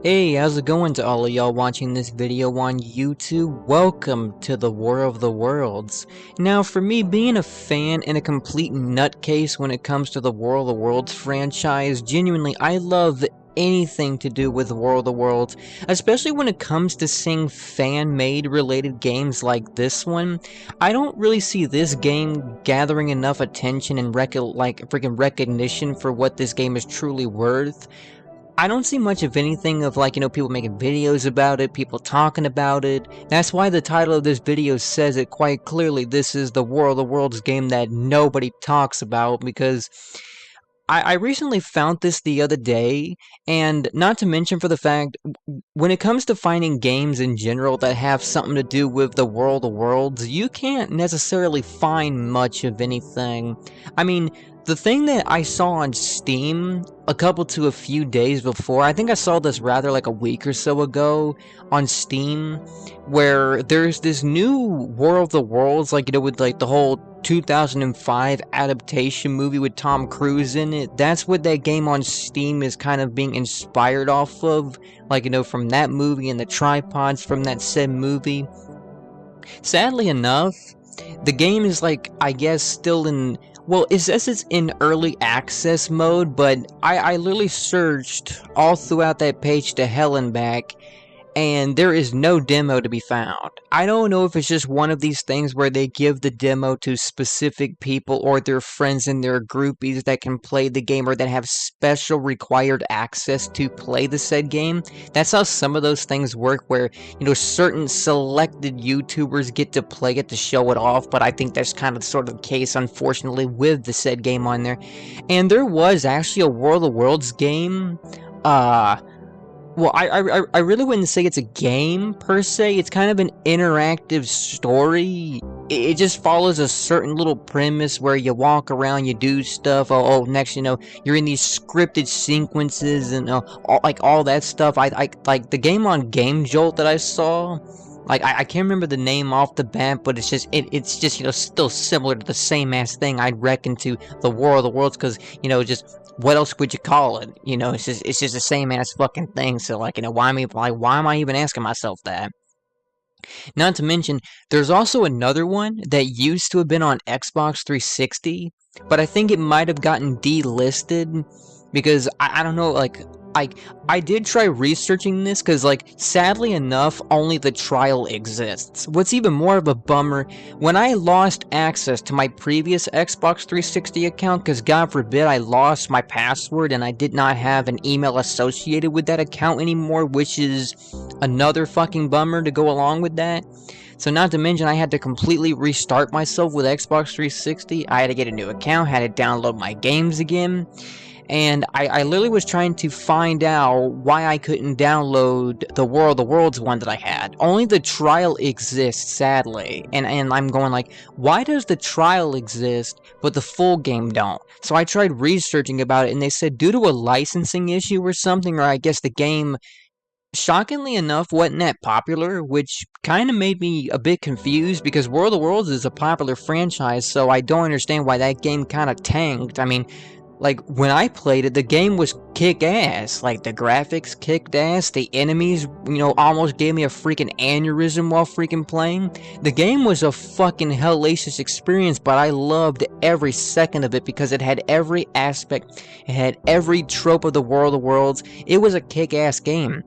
Hey, how's it going to all of y'all watching this video on YouTube? Welcome to the War of the Worlds. Now, for me, being a fan and a complete nutcase when it comes to the War of the Worlds franchise, genuinely, I love anything to do with War of the Worlds, especially when it comes to seeing fan-made related games like this one. I don't really see this game gathering enough attention and freaking recognition for what this game is truly worth. I don't see much of anything of people making videos about it, people talking about it. That's why the title of this video says it quite clearly. This is the War of the Worlds game that nobody talks about, because I recently found this the other day, and not to mention for the fact, when it comes to finding games in general that have something to do with the War of the Worlds, you can't necessarily find much of anything. I mean, the thing that I saw on Steam a couple to a few days before, I think I saw this rather like a week or so ago on Steam, where there's this new War of the Worlds, with like the whole 2005 adaptation movie with Tom Cruise in it. That's what that game on Steam is kind of being inspired off of, from that movie and the tripods from that said movie. Sadly enough, the game is I guess still in, well, it says it's in early access mode, but I literally searched all throughout that page to hell and back, and there is no demo to be found. I don't know if it's just one of these things where they give the demo to specific people or their friends and their groupies that can play the game or that have special required access to play the said game. That's how some of those things work, where, certain selected YouTubers get to play it to show it off, but I think that's kind of sort of the case, unfortunately, with the said game on there. And there was actually a War of the Worlds game, well, I really wouldn't say it's a game, per se. It's kind of an interactive story. It just follows a certain little premise where you walk around, you do stuff. Next, you're in these scripted sequences and all that stuff. I like the game on Game Jolt that I saw. I can't remember the name off the bat, but it's just still similar to the same ass thing, I'd reckon, to the War of the Worlds, because just what else would you call it? It's just the same ass fucking thing. So why am I even asking myself that? Not to mention, there's also another one that used to have been on Xbox 360, but I think it might have gotten delisted because I don't know, I did try researching this because, sadly enough, only the trial exists. What's even more of a bummer, when I lost access to my previous Xbox 360 account, because God forbid I lost my password and I did not have an email associated with that account anymore, which is another fucking bummer to go along with that. So not to mention, I had to completely restart myself with Xbox 360. I had to get a new account, had to download my games again. And I literally was trying to find out why I couldn't download the War of the Worlds one that I had. Only the trial exists, sadly. And I'm going why does the trial exist, but the full game don't? So I tried researching about it, and they said due to a licensing issue or something, or I guess the game, shockingly enough, wasn't that popular, which kind of made me a bit confused, because War of the Worlds is a popular franchise, so I don't understand why that game kind of tanked. I mean, when I played it, the game was kick-ass. The graphics kicked ass, the enemies, almost gave me a freaking aneurysm while freaking playing. The game was a fucking hellacious experience, but I loved every second of it because it had every aspect, it had every trope of the War of the Worlds. It was a kick-ass game.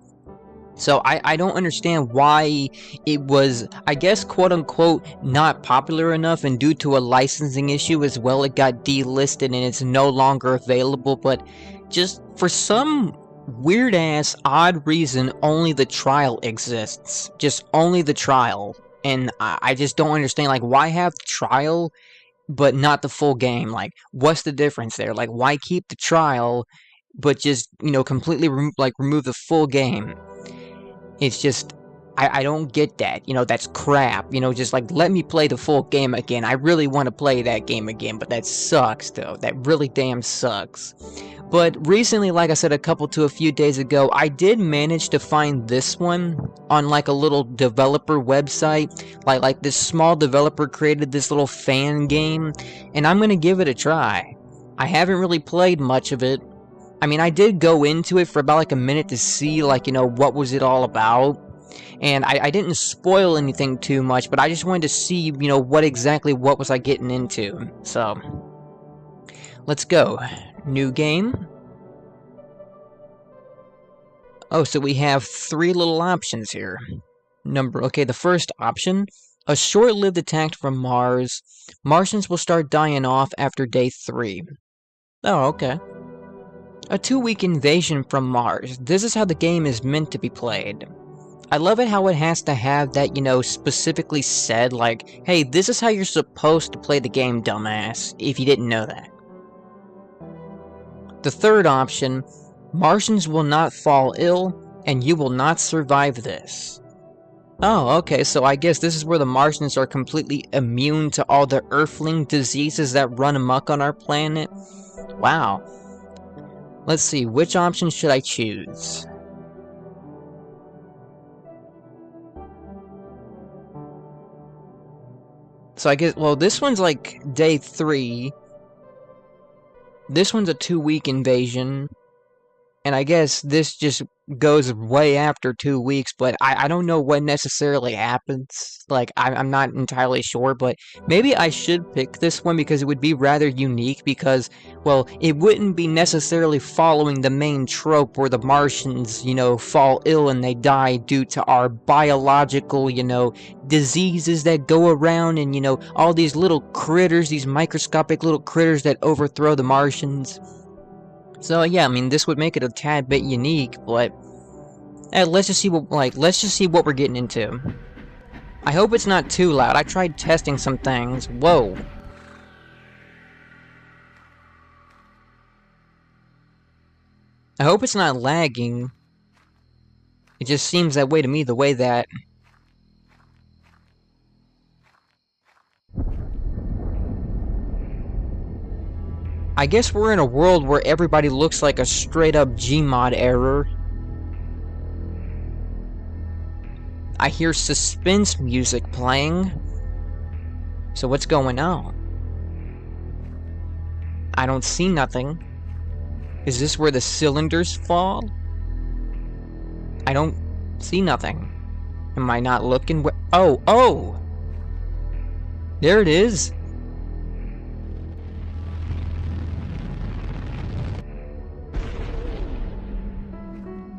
So I don't understand why it was, I guess, quote-unquote, not popular enough, and due to a licensing issue as well, it got delisted and it's no longer available. But just for some weird-ass, odd reason, only the trial exists. Just only the trial. And I just don't understand, why have the trial, but not the full game? What's the difference there? Why keep the trial, but just, completely remove the full game? It's just, I don't get that. That's crap. Just let me play the full game again. I really want to play that game again, but that sucks, though. That really damn sucks. But recently, like I said, a few days ago, I did manage to find this one on a little developer website. Like this small developer created this little fan game, and I'm gonna give it a try. I haven't really played much of it. I mean, I did go into it for about like a minute to see, like, you know, what was it all about. And I didn't spoil anything too much, but I just wanted to see, you know, what was I getting into. So, let's go. New game. Oh, so we have 3 little options here. Okay, the first option. A short-lived attack from Mars. Martians will start dying off after day 3. Oh, okay. A 2-week invasion from Mars. This is how the game is meant to be played. I love it how it has to have that, you know, specifically said, like, hey, this is how you're supposed to play the game, dumbass, if you didn't know that. The third option, Martians will not fall ill, and you will not survive this. Oh, okay, so I guess this is where the Martians are completely immune to all the Earthling diseases that run amok on our planet? Wow. Let's see, which option should I choose? So I guess, well, this one's like day 3. This one's a 2-week invasion. And I guess this just goes way after 2 weeks, but I don't know what necessarily happens. Like, I'm not entirely sure, but maybe I should pick this one because it would be rather unique because, well, it wouldn't be necessarily following the main trope where the Martians, you know, fall ill and they die due to our biological, you know, diseases that go around and, you know, all these little critters, these microscopic little critters that overthrow the Martians. So yeah, I mean, this would make it a tad bit unique, but let's just see what we're getting into. I hope it's not too loud. I tried testing some things. Whoa. I hope it's not lagging. It just seems that way to me, the way that... I guess we're in a world where everybody looks like a straight-up Gmod error. I hear suspense music playing. So what's going on? I don't see nothing. Is this where the cylinders fall? I don't see nothing. Am I not looking where— oh! There it is!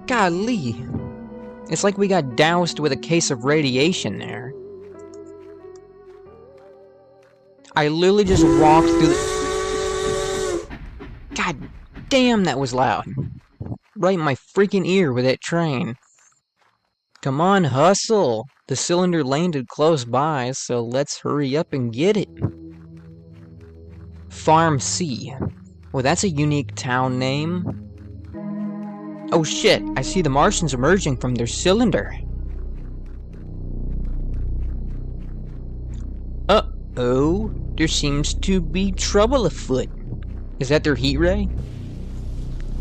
Golly! It's like we got doused with a case of radiation there. I literally just walked through the... God damn, that was loud. Right in my freaking ear with that train. Come on, hustle! The cylinder landed close by, so let's hurry up and get it. Farm C. Well, that's a unique town name. Oh shit, I see the Martians emerging from their cylinder. Uh-oh, there seems to be trouble afoot. Is that their heat ray?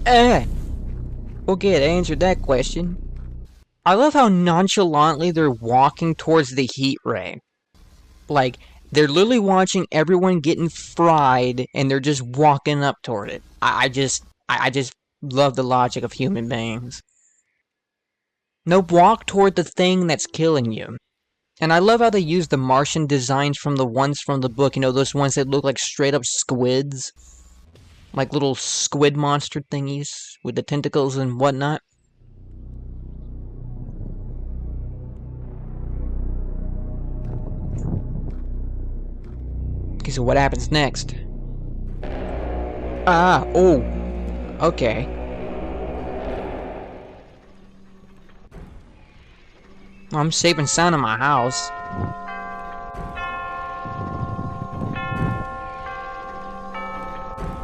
Okay, that answered that question. I love how nonchalantly they're walking towards the heat ray. Like, they're literally watching everyone getting fried, and they're just walking up toward it. I just love the logic of human beings. No, walk toward the thing that's killing you. And I love how they use the Martian designs from the ones from the book, you know, those ones that look like straight up squids. Like little squid monster thingies with the tentacles and whatnot. Okay, so what happens next? Oh. Okay. I'm safe and sound in my house.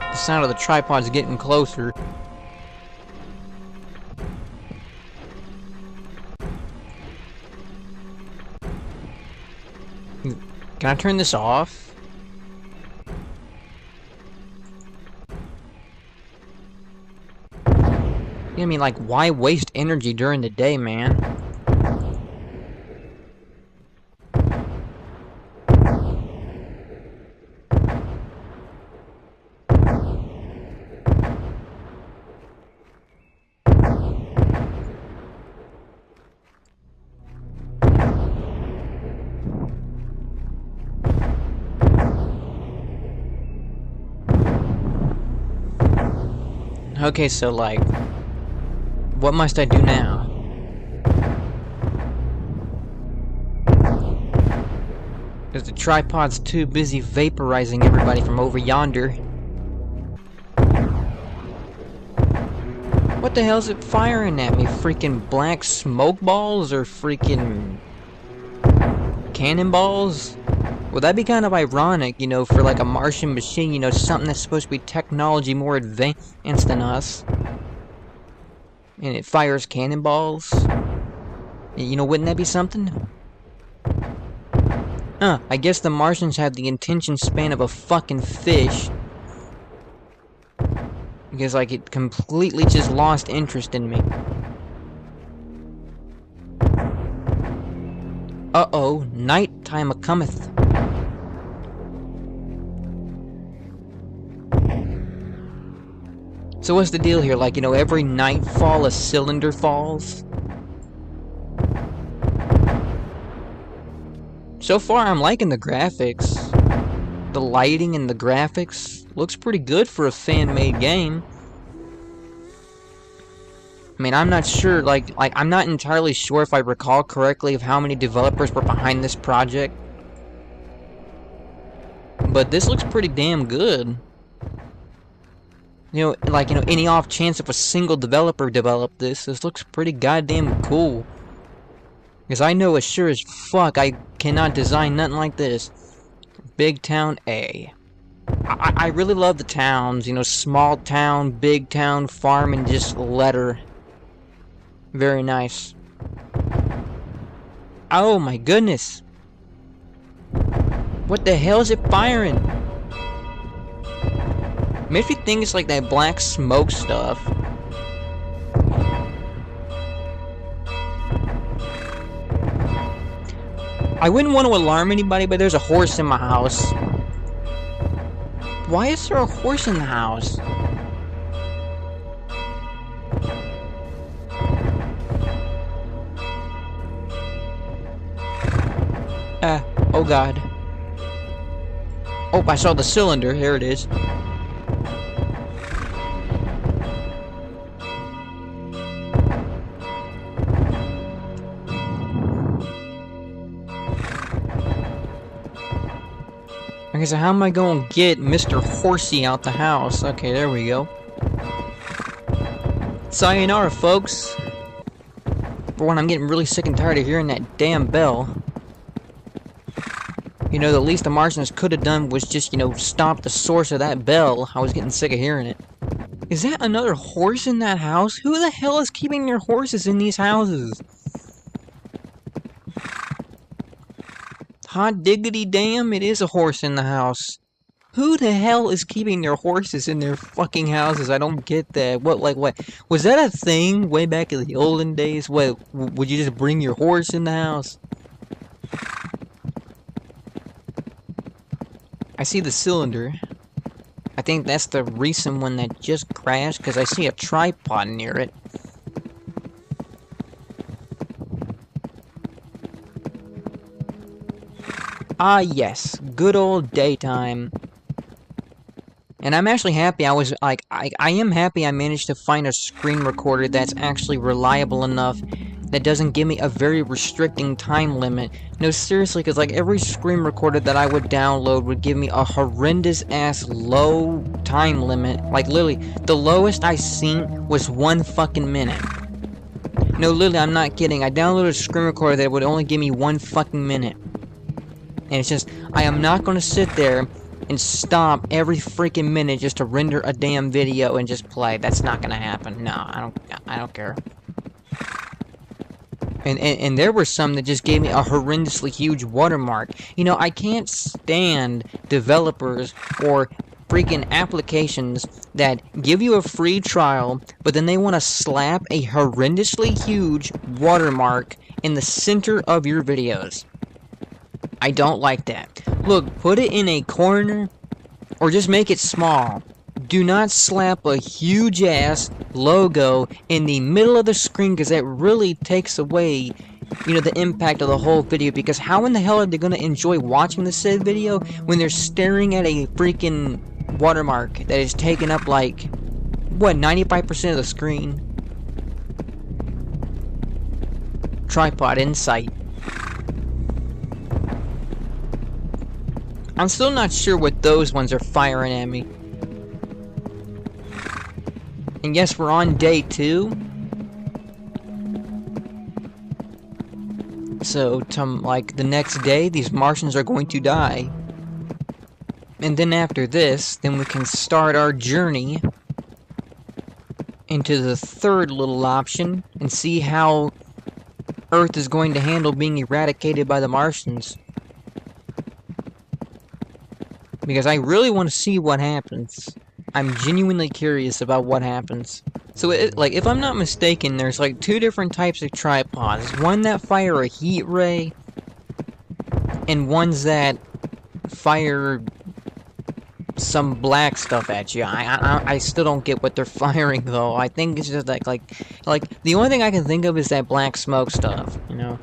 The sound of the tripod's getting closer. Can I turn this off? I mean, like, why waste energy during the day, man? Okay, so like, what must I do now? Because the tripod's too busy vaporizing everybody from over yonder. What the hell's it firing at me? Freaking black smoke balls or freaking cannonballs? Well, that'd be kind of ironic, you know, for like a Martian machine, you know, something that's supposed to be technology more advanced than us. And it fires cannonballs. You know, wouldn't that be something? I guess the Martians have the attention span of a fucking fish. Because, like, it completely just lost interest in me. Uh-oh, nighttime a-cometh. So what's the deal here? Like, you know, every nightfall a cylinder falls? So far, I'm liking the graphics. The lighting and the graphics looks pretty good for a fan-made game. I mean, I'm not sure, like, I'm not entirely sure if I recall correctly of how many developers were behind this project. But this looks pretty damn good. You know, like, you know, any off chance if a single developer developed this looks pretty goddamn cool. Because I know as sure as fuck I cannot design nothing like this. Big Town A. I really love the towns, you know, small town, big town, farm, and just letter. Very nice. Oh my goodness. What the hell is it firing? Makes me think it's like that black smoke stuff. I wouldn't want to alarm anybody, but there's a horse in my house. Why is there a horse in the house? Oh god. Oh, I saw the cylinder. There it is. Okay, so how am I going to get Mr. Horsey out the house? Okay, there we go. Sayonara, folks. For one, I'm getting really sick and tired of hearing that damn bell. You know, the least the Martians could have done was just, you know, stop the source of that bell. I was getting sick of hearing it. Is that another horse in that house? Who the hell is keeping their horses in these houses? Hot diggity damn, it is a horse in the house. Who the hell is keeping their horses in their fucking houses? I don't get that. What, like, what? Was that a thing way back in the olden days? What, would you just bring your horse in the house? I see the cylinder. I think that's the recent one that just crashed, because I see a tripod near it. Ah, yes. Good old daytime. And I'm actually happy I was, like, I am happy I managed to find a screen recorder that's actually reliable enough that doesn't give me a very restricting time limit. No, seriously, because, like, every screen recorder that I would download would give me a horrendous-ass low time limit. Like, literally, the lowest I seen was 1 fucking minute. No, literally, I'm not kidding. I downloaded a screen recorder that would only give me 1 fucking minute. And it's just, I am not going to sit there and stop every freaking minute just to render a damn video and just play. That's not going to happen. No, I don't care. And there were some that just gave me a horrendously huge watermark. You know, I can't stand developers or freaking applications that give you a free trial, but then they want to slap a horrendously huge watermark in the center of your videos. I don't like that. Look, put it in a corner, or just make it small. Do not slap a huge-ass logo in the middle of the screen, because that really takes away, you know, the impact of the whole video. Because how in the hell are they going to enjoy watching the said video when they're staring at a freaking watermark that is taking up, like, what, 95% of the screen? Tripod in sight. I'm still not sure what those ones are firing at me. And yes, we're on day 2. So, like, the next day, these Martians are going to die. And then after this, then we can start our journey into the third little option and see how Earth is going to handle being eradicated by the Martians. Because I really want to see what happens. I'm genuinely curious about what happens. So, like, if I'm not mistaken, there's like 2 different types of tripods. One that fire a heat ray, and ones that fire some black stuff at you. I still don't get what they're firing, though. I think it's just like, the only thing I can think of is that black smoke stuff, you know,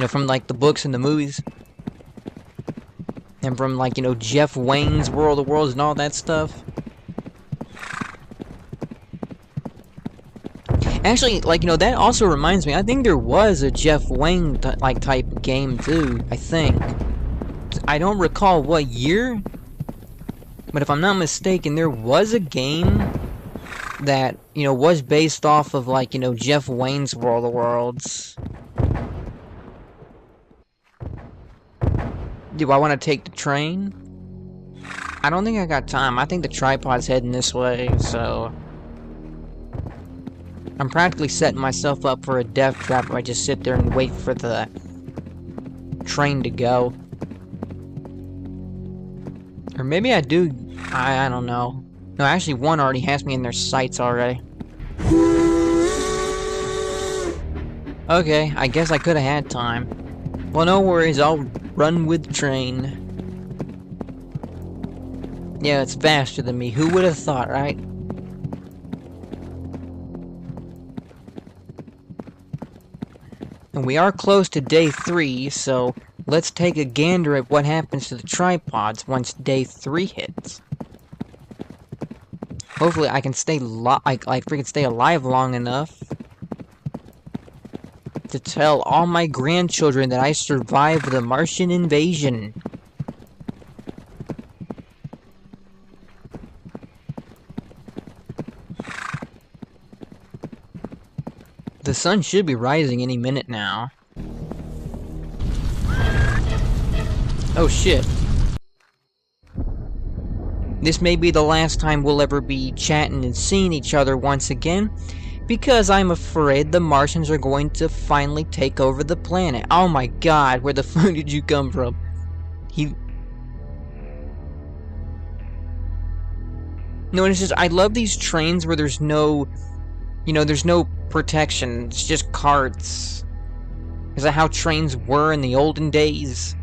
from, like, the books and the movies. And from, like, Jeff Wayne's World of Worlds and all that stuff. Actually, like, that also reminds me, I think there was a Jeff Wayne, type game, too, I think. I don't recall what year, but if I'm not mistaken, there was a game that, was based off of, like, Jeff Wayne's World of Worlds. Do I want to take the train? I don't think I got time. I think the tripod's heading this way, so I'm practically setting myself up for a death trap if I just sit there and wait for the train to go. Or maybe I do. I don't know. No, actually, one already has me in their sights already. Okay, I guess I could have had time. Well, no worries, I'll run with the train. Yeah, it's faster than me. Who would have thought, right? And we are close to day 3, so let's take a gander at what happens to the tripods once day 3 hits. Hopefully I can stay stay alive long enough to tell all my grandchildren that I survived the Martian invasion. The sun should be rising any minute now. Oh shit. This may be the last time we'll ever be chatting and seeing each other once again, because I'm afraid the Martians are going to finally take over the planet. Oh my god, where the fuck did you come from? No, it's just, I love these trains where there's no, there's no protection. It's just carts. Is that how trains were in the olden days?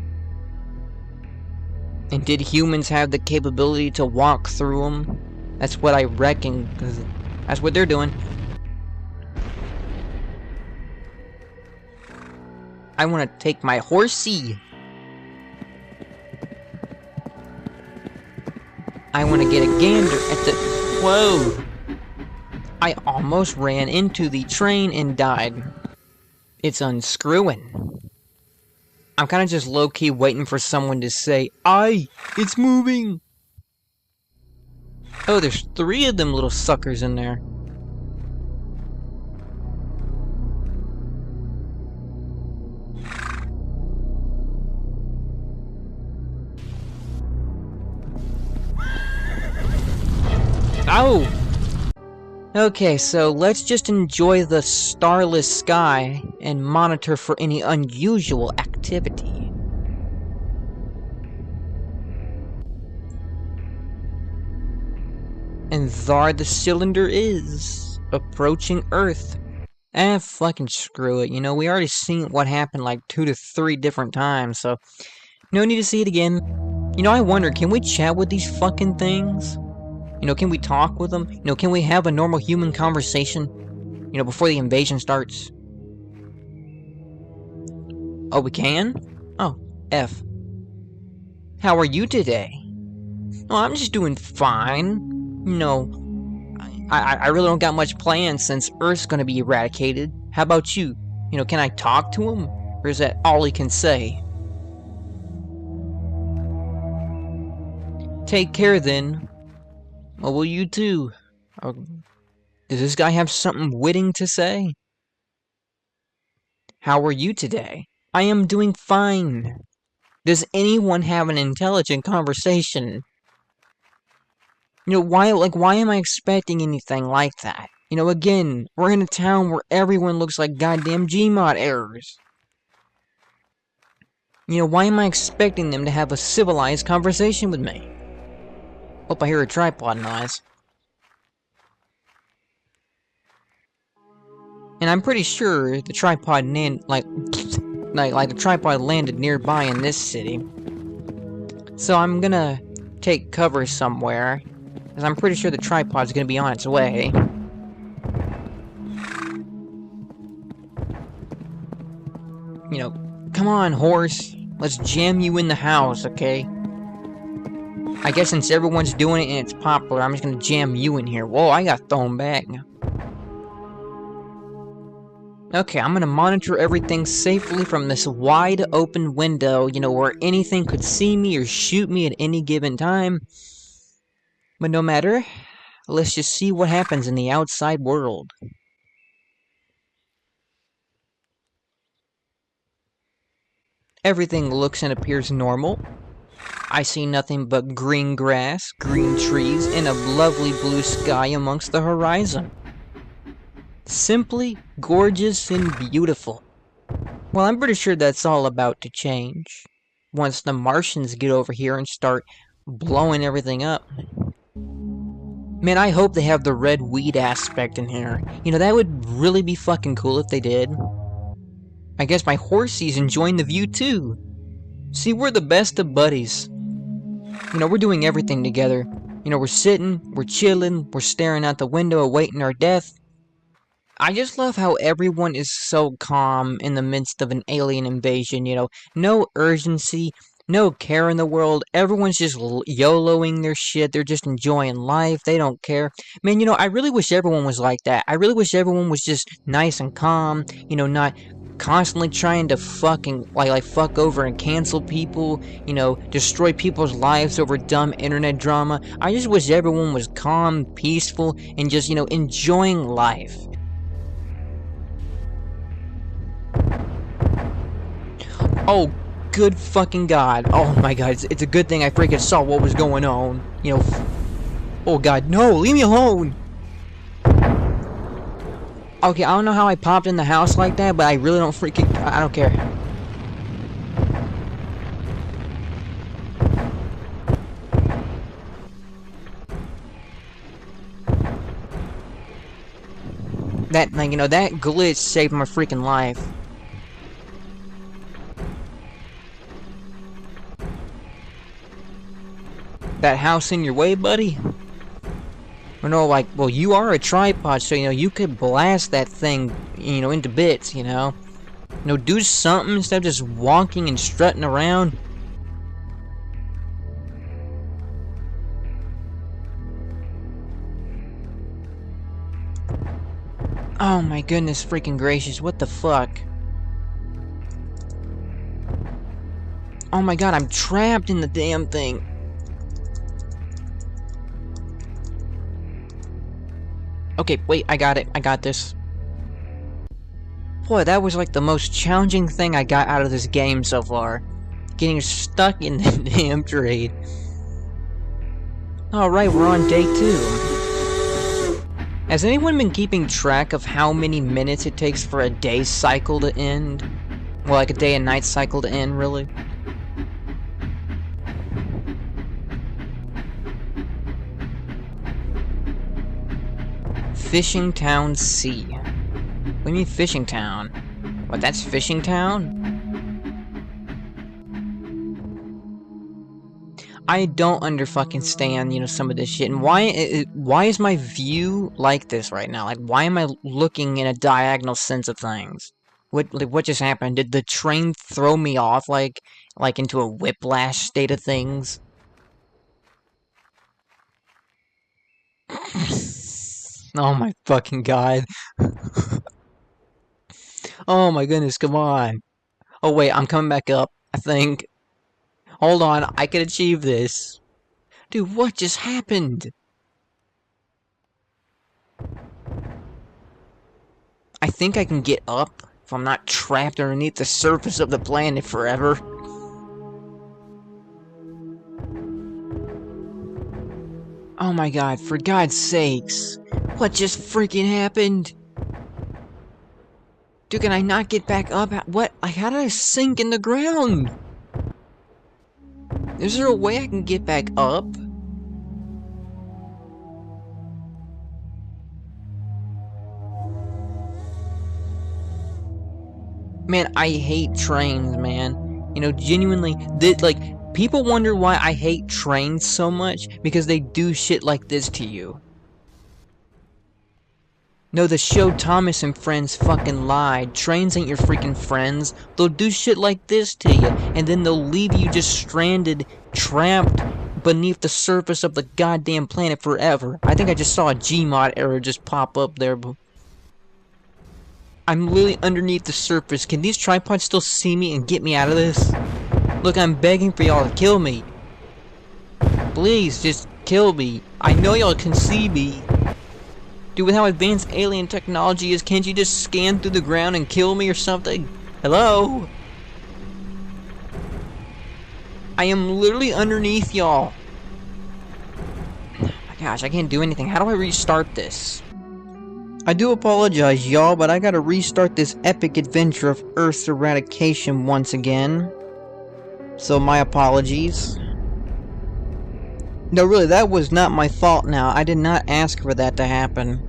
And did humans have the capability to walk through them? That's what I reckon, because that's what they're doing. I want to take my horsey. I want to get a gander at the... Whoa! I almost ran into the train and died. It's unscrewing. I'm kind of just low-key waiting for someone to say, "Aye, it's moving!" Oh, there's 3 of them little suckers in there. Oh! Okay, so let's just enjoy the starless sky and monitor for any unusual activity. And there the cylinder is, approaching Earth. Fucking screw it, we already seen what happened like 2 to 3 different times, so no need to see it again. I wonder, can we chat with these fucking things? Can we talk with them? Can we have a normal human conversation? Before the invasion starts? Oh, we can? Oh, F. How are you today? Oh, I'm just doing fine. I really don't got much plans since Earth's gonna be eradicated. How about you? You know, can I talk to him? Or is that all he can say? Take care then. Oh, well, you too. Oh, does this guy have something witty to say? How are you today? I am doing fine. Does anyone have an intelligent conversation? You know, why am I expecting anything like that? You know, again, we're in a town where everyone looks like goddamn Gmod errors. You know, why am I expecting them to have a civilized conversation with me? Hope I hear a tripod noise. And I'm pretty sure the tripod like the tripod landed nearby in this city. So I'm gonna take cover somewhere, because I'm pretty sure the tripod's gonna be on its way. You know, come on, horse. Let's jam you in the house, okay? I guess since everyone's doing it and it's popular, I'm just gonna jam you in here. Whoa, I got thrown back. Okay, I'm gonna monitor everything safely from this wide open window, you know, where anything could see me or shoot me at any given time. But no matter, let's just see what happens in the outside world. Everything looks and appears normal. I see nothing but green grass, green trees, and a lovely blue sky amongst the horizon. Simply gorgeous and beautiful. Well, I'm pretty sure that's all about to change once the Martians get over here and start blowing everything up. Man, I hope they have the red weed aspect in here. You know, that would really be fucking cool if they did. I guess my horsey's enjoying the view too. See, we're the best of buddies. You know, we're doing everything together. You know, we're sitting, we're chilling, we're staring out the window awaiting our death. I just love how everyone is so calm in the midst of an alien invasion, you know. No urgency, no care in the world. Everyone's just YOLOing their shit. They're just enjoying life. They don't care. Man, you know, I really wish everyone was like that. I really wish everyone was just nice and calm, you know, not constantly trying to fucking, like fuck over and cancel people, you know, destroy people's lives over dumb internet drama. I just wish everyone was calm, peaceful, and just, you know, enjoying life. Oh, good fucking god. Oh my god, it's a good thing I freaking saw what was going on. You know, oh god, no, leave me alone! Okay, I don't know how I popped in the house like that, but I really don't freaking, I don't care. That, like, you know, that glitch saved my freaking life. That house in your way, buddy? You know, like, well, you are a tripod, so, you know, you could blast that thing, you know, into bits, you know? You know, do something instead of just walking and strutting around. Oh my goodness freaking gracious, what the fuck? Oh my god, I'm trapped in the damn thing. Okay, wait, I got it. I got this. Boy, that was like the most challenging thing I got out of this game so far. Getting stuck in the damn trade. Alright, we're on day 2. Has anyone been keeping track of how many minutes it takes for a day cycle to end? Well, like a day and night cycle to end, really? Fishing Town C. What do you mean Fishing Town? What, that's Fishing Town? I don't understand, you know, some of this shit. And why is my view like this right now? Like, why am I looking in a diagonal sense of things? What just happened? Did the train throw me off, like into a whiplash state of things? Oh my fucking god. Oh my goodness, come on. Oh wait, I'm coming back up, I think. Hold on, I can achieve this. Dude, what just happened? I think I can get up if I'm not trapped underneath the surface of the planet forever. Oh my god, for God's sakes. What just freaking happened? Dude, can I not get back up? What? Like, how did I sink in the ground? Is there a way I can get back up? Man, I hate trains, man. You know, genuinely, like, people wonder why I hate trains so much, because they do shit like this to you. No, the show Thomas and Friends fucking lied. Trains ain't your freaking friends. They'll do shit like this to you, and then they'll leave you just stranded, trapped beneath the surface of the goddamn planet forever. I think I just saw a Gmod error just pop up there. I'm literally underneath the surface. Can these tripods still see me and get me out of this? Look, I'm begging for y'all to kill me. Please, just kill me. I know y'all can see me. Dude, with how advanced alien technology is, can't you just scan through the ground and kill me or something? Hello? I am literally underneath y'all. Oh my gosh, I can't do anything. How do I restart this? I do apologize, y'all, but I gotta restart this epic adventure of Earth's eradication once again. So my apologies. No, really, that was not my fault now. I did not ask for that to happen.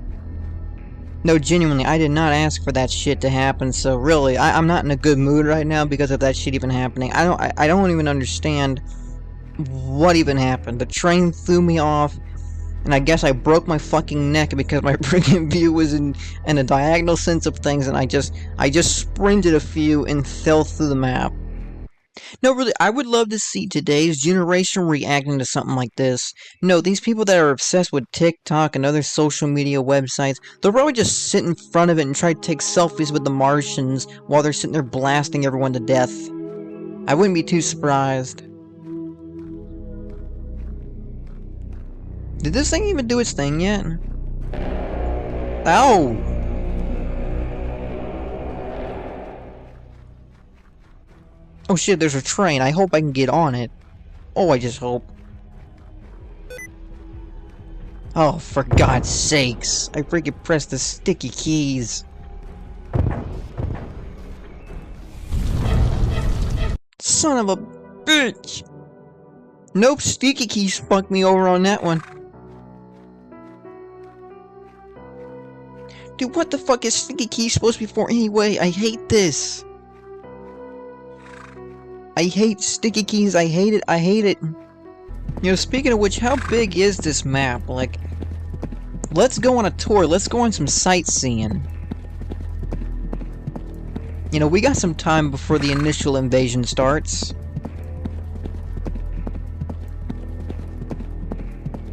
No, genuinely, I did not ask for that shit to happen, so really, I'm not in a good mood right now because of that shit even happening. I don't even understand what even happened. The train threw me off, and I guess I broke my fucking neck because my freaking view was in a diagonal sense of things, and I just sprinted a few and fell through the map. No, really, I would love to see today's generation reacting to something like this. No, these people that are obsessed with TikTok and other social media websites, they'll probably just sit in front of it and try to take selfies with the Martians while they're sitting there blasting everyone to death. I wouldn't be too surprised. Did this thing even do its thing yet? Ow! Oh shit, there's a train. I hope I can get on it. Oh, I just hope. Oh, for God's sakes. I freaking pressed the sticky keys. Son of a bitch! Nope, sticky keys spunked me over on that one. Dude, what the fuck is sticky keys supposed to be for anyway? I hate this. I hate sticky keys, I hate it, You know, speaking of which, how big is this map? Like, let's go on a tour, let's go on some sightseeing. You know, we got some time before the initial invasion starts.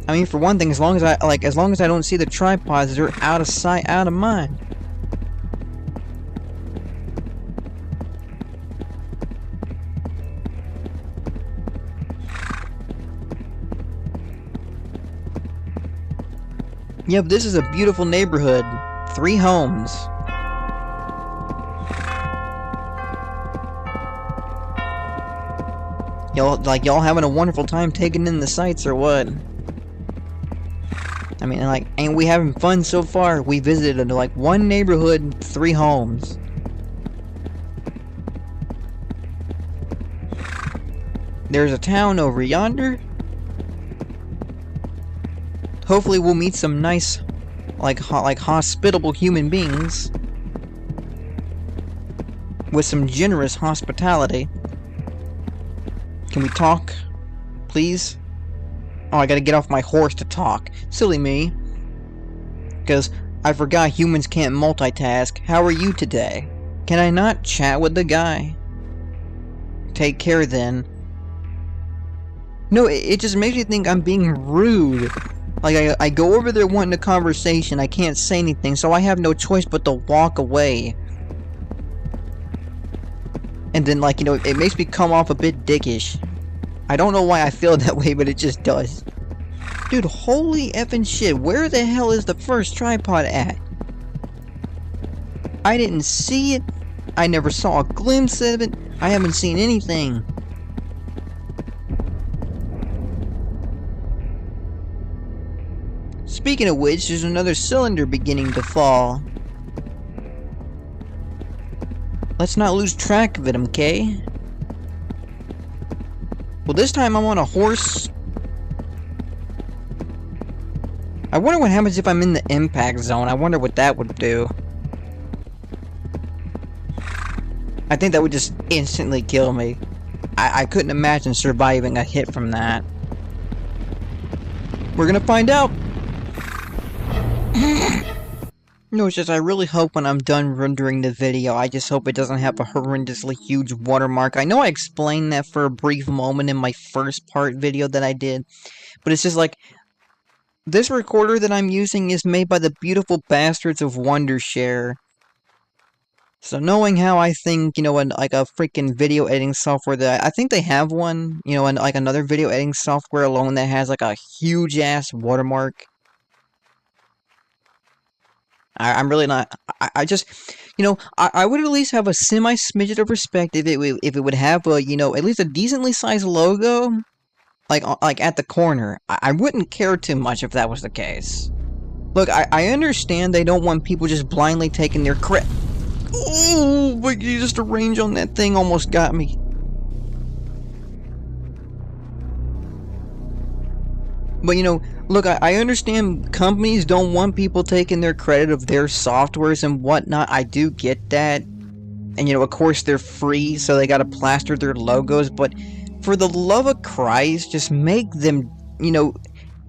I mean, for one thing, as long as I don't see the tripods, they're out of sight, out of mind. Yep, this is a beautiful neighborhood. 3 homes. Y'all having a wonderful time taking in the sights or what? I mean, like, ain't we having fun so far? We visited, like, 1 neighborhood, 3 homes. There's a town over yonder. Hopefully we'll meet some nice, like hospitable human beings. With some generous hospitality. Can we talk? Please? Oh, I gotta get off my horse to talk. Silly me. Because I forgot humans can't multitask. How are you today? Can I not chat with the guy? Take care then. No, it just makes me think I'm being rude. Like, I go over there wanting a conversation, I can't say anything, so I have no choice but to walk away. And then, like, you know, it makes me come off a bit dickish. I don't know why I feel that way, but it just does. Dude, holy effing shit, where the hell is the first tripod at? I didn't see it. I never saw a glimpse of it. I haven't seen anything. Speaking of which, there's another cylinder beginning to fall. Let's not lose track of it, okay? Well, this time I'm on a horse. I wonder what happens if I'm in the impact zone. I wonder what that would do. I think that would just instantly kill me. I couldn't imagine surviving a hit from that. We're gonna find out! No, it's just I really hope when I'm done rendering the video, I just hope it doesn't have a horrendously huge watermark. I know I explained that for a brief moment in my first part video that I did, but it's just like, this recorder that I'm using is made by the beautiful bastards of Wondershare. So knowing how I think, you know, like a freaking video editing software that I think they have one, you know, and like another video editing software alone that has like a huge ass watermark. I'm really not. I just, you know, I would at least have a semi-smidget of respect if it would have a, you know, at least a decently sized logo, like at the corner. I wouldn't care too much if that was the case. Look, I understand they don't want people just blindly taking their credit. Oh, but just a range on that thing almost got me. But, you know, look, I understand companies don't want people taking their credit of their softwares and whatnot. I do get that. And, you know, of course they're free, so they gotta plaster their logos. But for the love of Christ, just make them, you know,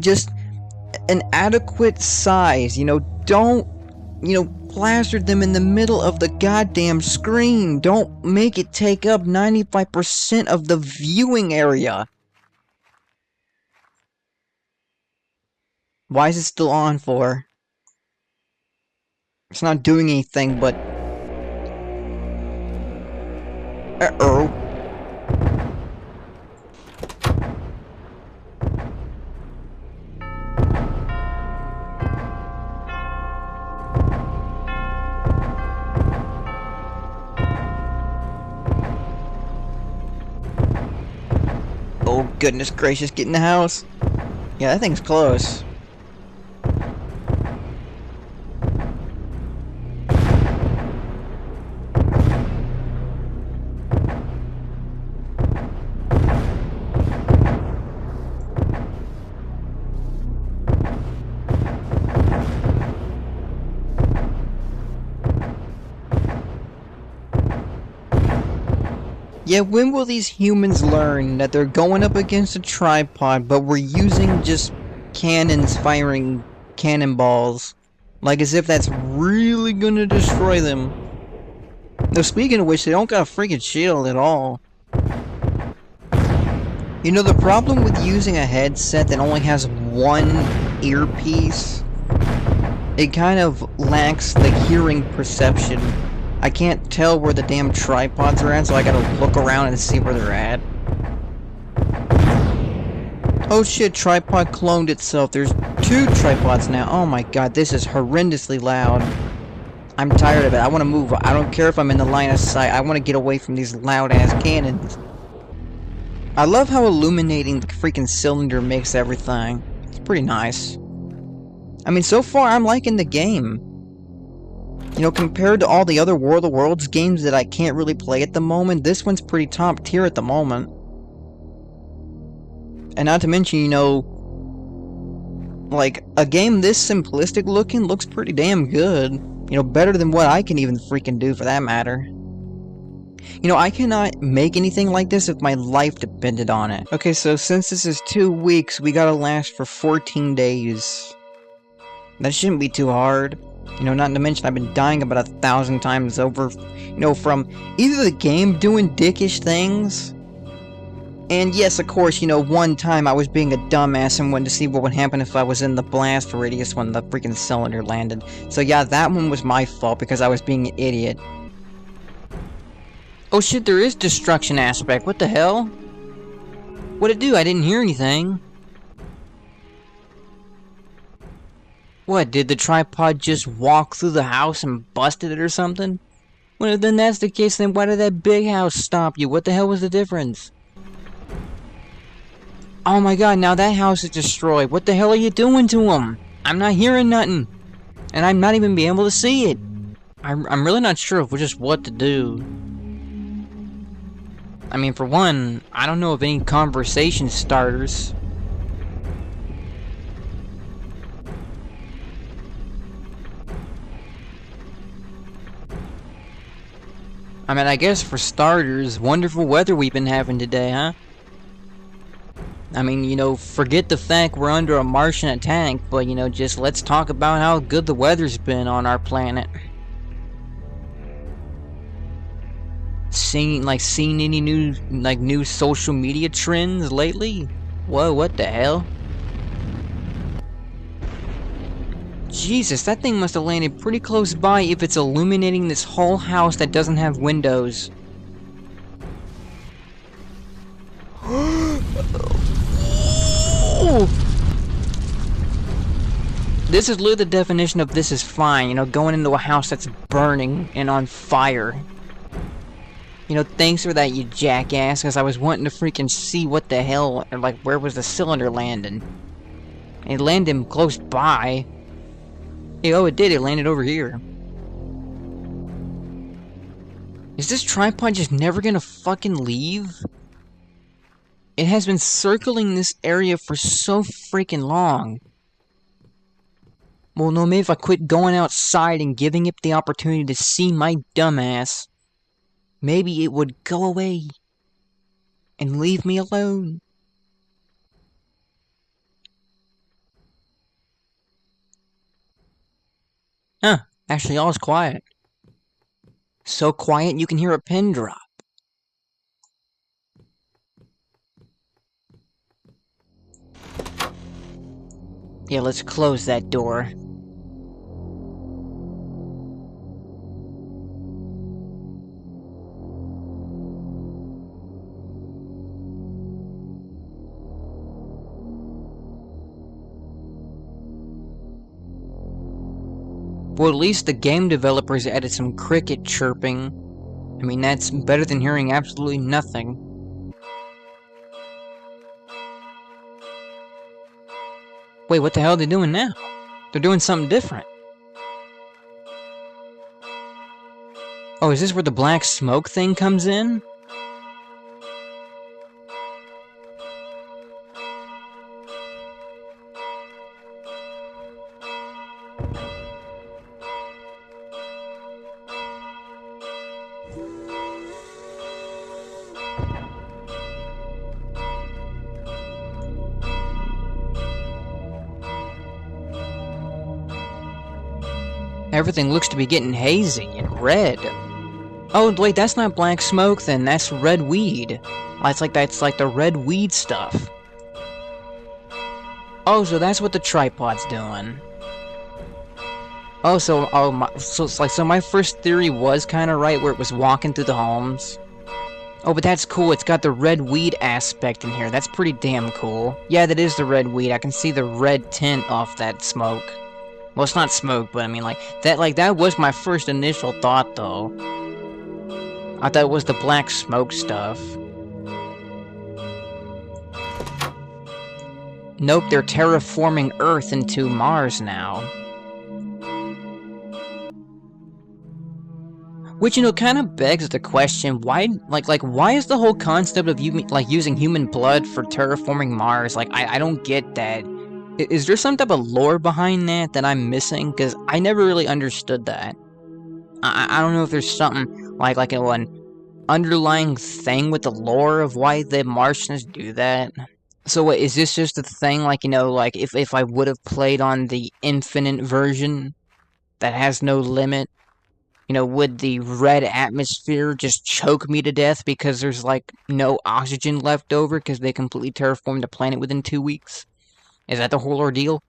just an adequate size. You know, don't, you know, plaster them in the middle of the goddamn screen. Don't make it take up 95% of the viewing area. Why is it still on for? It's not doing anything, but... Uh-oh. Oh, goodness gracious, get in the house. Yeah, that thing's close. Yeah, when will these humans learn that they're going up against a tripod, but we're using just cannons firing cannonballs? Like as if that's really gonna destroy them. Now, speaking of which, they don't got a freaking shield at all. You know, the problem with using a headset that only has one earpiece, it kind of lacks the hearing perception. I can't tell where the damn tripods are at, so I gotta look around and see where they're at. Oh shit, tripod cloned itself. There's 2 tripods now. Oh my god, this is horrendously loud. I'm tired of it. I want to move. I don't care if I'm in the line of sight. I want to get away from these loud-ass cannons. I love how illuminating the freaking cylinder makes everything. It's pretty nice. I mean, so far, I'm liking the game. You know, compared to all the other War of the Worlds games that I can't really play at the moment, this one's pretty top tier at the moment. And not to mention, you know, like, a game this simplistic looking looks pretty damn good. You know, better than what I can even freaking do for that matter. You know, I cannot make anything like this if my life depended on it. Okay, so since this is 2 weeks, we gotta last for 14 days. That shouldn't be too hard. You know, not to mention I've been dying about 1,000 times over, you know, from either the game doing dickish things, And yes, of course, you know, one time I was being a dumbass and wanted to see what would happen if I was in the blast radius when the freaking cylinder landed. So yeah, that one was my fault because I was being an idiot. Oh shit, there is destruction aspect. What the hell? What'd it do? I didn't hear anything. What, did the tripod just walk through the house and busted it or something? Well, if then that's the case, then why did that big house stop you? What the hell was the difference? Oh my god, now that house is destroyed. What the hell are you doing to him? I'm not hearing nothing. And I'm not even being able to see it. I'm really not sure of just what to do. I mean, for one, I don't know of any conversation starters. I mean, I guess for starters, wonderful weather we've been having today, huh? I mean, you know, forget the fact we're under a Martian attack, but, you know, just let's talk about how good the weather's been on our planet. Seen any new social media trends lately? Whoa, what the hell? Jesus, that thing must have landed pretty close by if it's illuminating this whole house that doesn't have windows. This is literally the definition of this is fine, you know, going into a house that's burning and on fire. You know, thanks for that, you jackass, because I was wanting to freaking see what the hell, or like, where was the cylinder landing? It landed close by. Oh, it did, it landed over here. Is this tripod just never gonna fucking leave? It has been circling this area for so freaking long. Well, no, maybe if I quit going outside and giving it the opportunity to see my dumbass, maybe it would go away and leave me alone. Huh, actually all is quiet. So quiet you can hear a pin drop. Yeah, let's close that door. Well, at least the game developers added some cricket chirping. I mean, that's better than hearing absolutely nothing. Wait, what the hell are they doing now? They're doing something different. Oh, is this where the black smoke thing comes in? Everything looks to be getting hazy and red. Oh, wait, that's not black smoke then, that's red weed. That's like the red weed stuff. Oh, so that's what the tripod's doing. Oh, so my first theory was kind of right, where it was walking through the homes. Oh, but that's cool, it's got the red weed aspect in here, that's pretty damn cool. Yeah, that is the red weed, I can see the red tint off that smoke. Well, it's not smoke, but I mean, that was my first initial thought, though. I thought it was the black smoke stuff. Nope, they're terraforming Earth into Mars now. Which, you know, kind of begs the question, why, why is the whole concept of using human blood for terraforming Mars? Like, I don't get that. Is there some type of lore behind that I'm missing? Because I never really understood that. I don't know if there's something, like an underlying thing with the lore of why the Martians do that. So what, is this just a thing, like, you know, like, if I would have played on the infinite version that has no limit, You know, would the red atmosphere just choke me to death because there's, like, no oxygen left over because they completely terraformed the planet within 2 weeks? Is that the whole ordeal?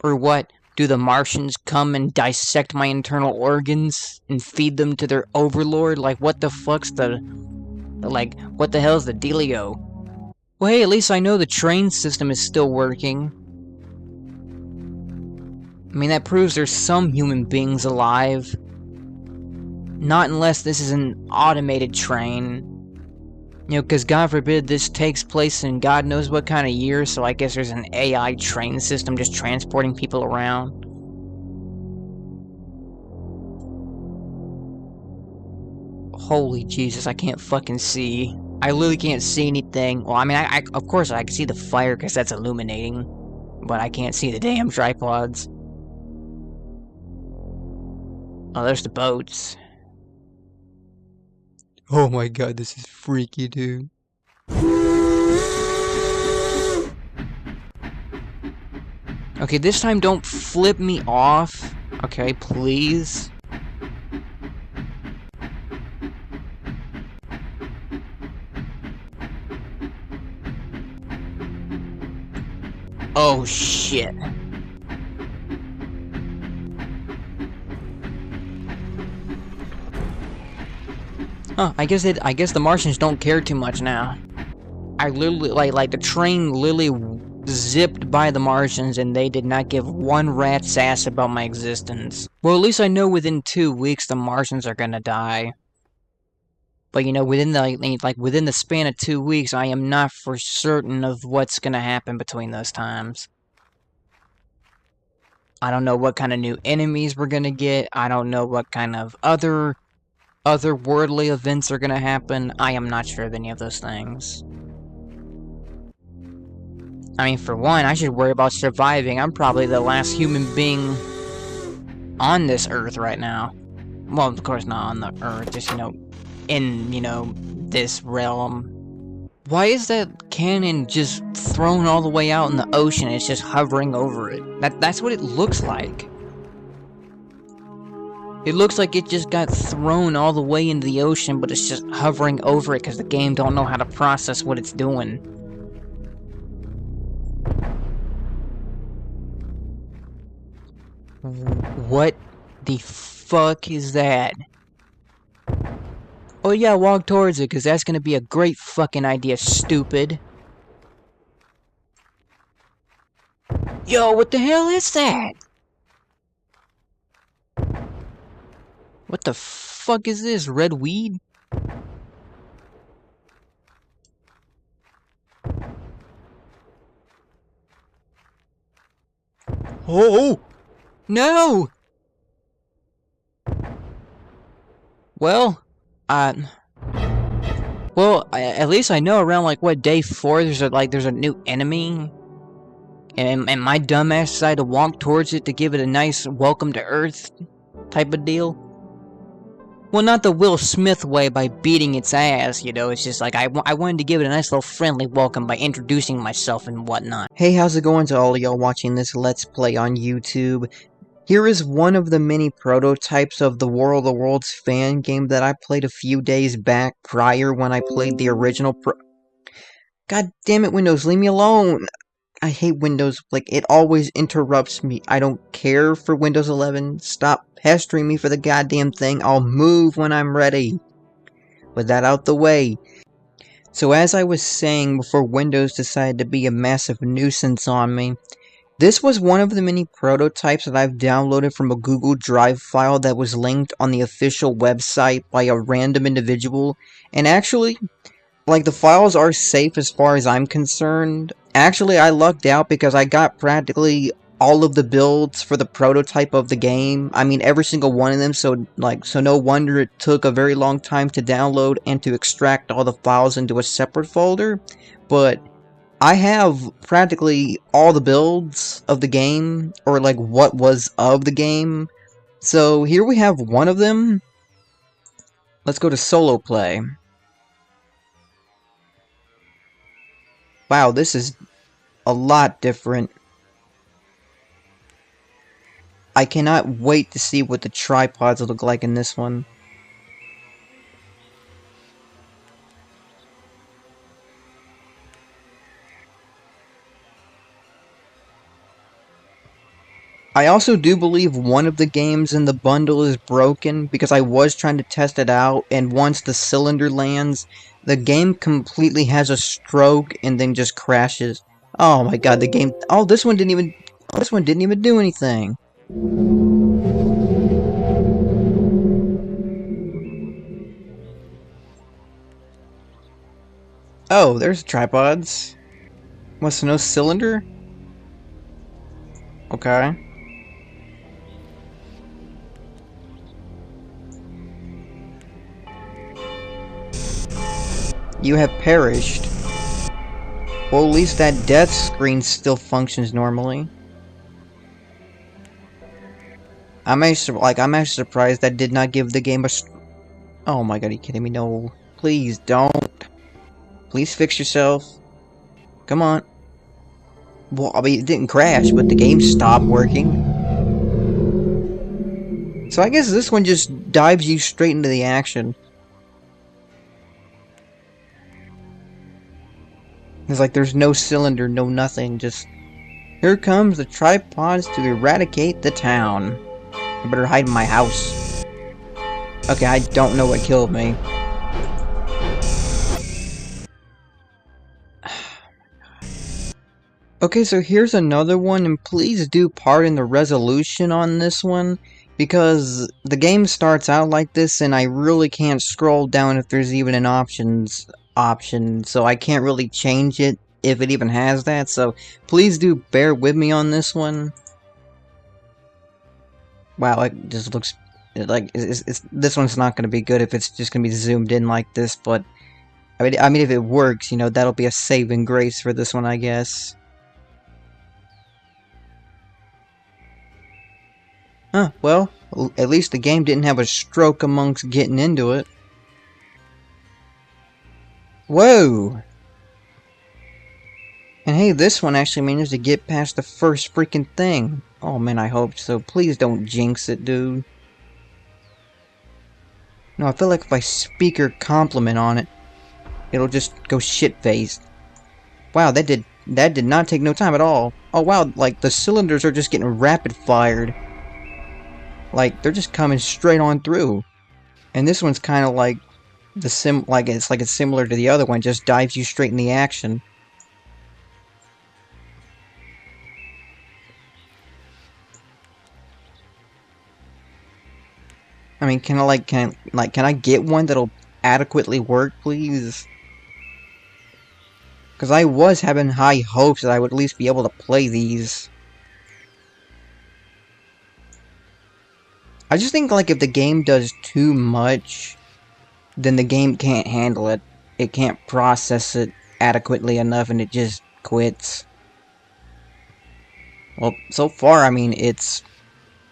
Or what? Do the Martians come and dissect my internal organs and feed them to their overlord? Like, what the fuck's like, what the hell's the dealio? Well, hey, at least I know the train system is still working. I mean, that proves there's some human beings alive. Not unless this is an automated train. You know, because God forbid this takes place in God knows what kind of year, so I guess there's an AI train system just transporting people around. Holy Jesus, I can't fucking see. I literally can't see anything. Well, I mean, of course I can see the fire because that's illuminating. But I can't see the damn tripods. Oh, there's the boats. Oh my god, this is freaky, dude. Okay, this time don't flip me off. Okay, please. Oh shit. Huh, I guess the Martians don't care too much now. I literally, like the train literally zipped by the Martians and they did not give one rat's ass about my existence. Well, at least I know within 2 weeks the Martians are gonna die. But you know, within the span of 2 weeks, I am not for certain of what's gonna happen between those times. I don't know what kind of new enemies we're gonna get. I don't know what kind of otherworldly events are gonna happen. I am not sure of any of those things. I mean, for one, I should worry about surviving. I'm probably the last human being on this Earth right now. Well, of course not on the Earth, just, you know, in, you know, this realm. Why is that cannon just thrown all the way out in the ocean? It's just hovering over it. That's what it looks like. It looks like it just got thrown all the way into the ocean, but it's just hovering over it because the game don't know how to process what it's doing. What the fuck is that? Oh yeah, walk towards it, because that's gonna be a great fucking idea, stupid. Yo, what the hell is that? What the fuck is this, red weed? Oh! No! Well, at least I know around, like, what, day 4, there's a new enemy? And my dumbass decided to walk towards it to give it a nice welcome to Earth type of deal? Well, not the Will Smith way by beating its ass, you know, it's just like, I wanted to give it a nice little friendly welcome by introducing myself and whatnot. Hey, how's it going to all of y'all watching this Let's Play on YouTube? Here is one of the many prototypes of the War of the Worlds fan game that I played a few days back prior when I played the original God damn it, Windows, leave me alone! I hate Windows, like, it always interrupts me. I don't care for Windows 11. Stop pestering me for the goddamn thing. I'll move when I'm ready. With that out the way. So as I was saying before Windows decided to be a massive nuisance on me, this was one of the many prototypes that I've downloaded from a Google Drive file that was linked on the official website by a random individual, and actually, like, the files are safe as far as I'm concerned. Actually, I lucked out because I got practically all of the builds for the prototype of the game. I mean, every single one of them, so no wonder it took a very long time to download and to extract all the files into a separate folder. But I have practically all the builds of the game, or like what was of the game. So here we have one of them. Let's go to solo play. Wow, this is a lot different. I cannot wait to see what the tripods look like in this one. I also do believe one of the games in the bundle is broken because I was trying to test it out, and once the cylinder lands, the game completely has a stroke and then just crashes. Oh my god, the game. Oh, this one didn't even. This one didn't even do anything. Oh, there's tripods. What's no cylinder? Okay. You have perished. Well, at least that death screen still functions normally. I'm actually surprised that did not give the game a. Oh my god, are you kidding me? No, please don't. Please fix yourself. Come on. Well, I mean, it didn't crash, but the game stopped working. So I guess this one just dives you straight into the action. It's like there's no cylinder, no nothing, just... Here comes the tripods to eradicate the town. I better hide in my house. Okay, I don't know what killed me. Okay, so here's another one, and please do pardon the resolution on this one, because the game starts out like this, and I really can't scroll down if there's even an option, so I can't really change it if it even has that, so please do bear with me on this one. Wow, it just looks like this one's not going to be good if it's just going to be zoomed in like this, but I mean if it works, you know, that'll be a saving grace for this one, I guess. Huh, well, at least the game didn't have a stroke amongst getting into it. Whoa! And hey, this one actually managed to get past the first freaking thing. Oh man, I hope so. Please don't jinx it, dude. No, I feel like if I speaker compliment on it, it'll just go shit-faced. Wow, that did not take no time at all. Oh wow, like the cylinders are just getting rapid fired. Like they're just coming straight on through. And this one's kind of like it's similar to the other one, just dives you straight in the action. I mean, can I get one that'll adequately work, please? Because I was having high hopes that I would at least be able to play these. I just think, like, if the game does too much, then the game can't handle it. It can't process it adequately enough, and it just quits. Well, so far, I mean, it's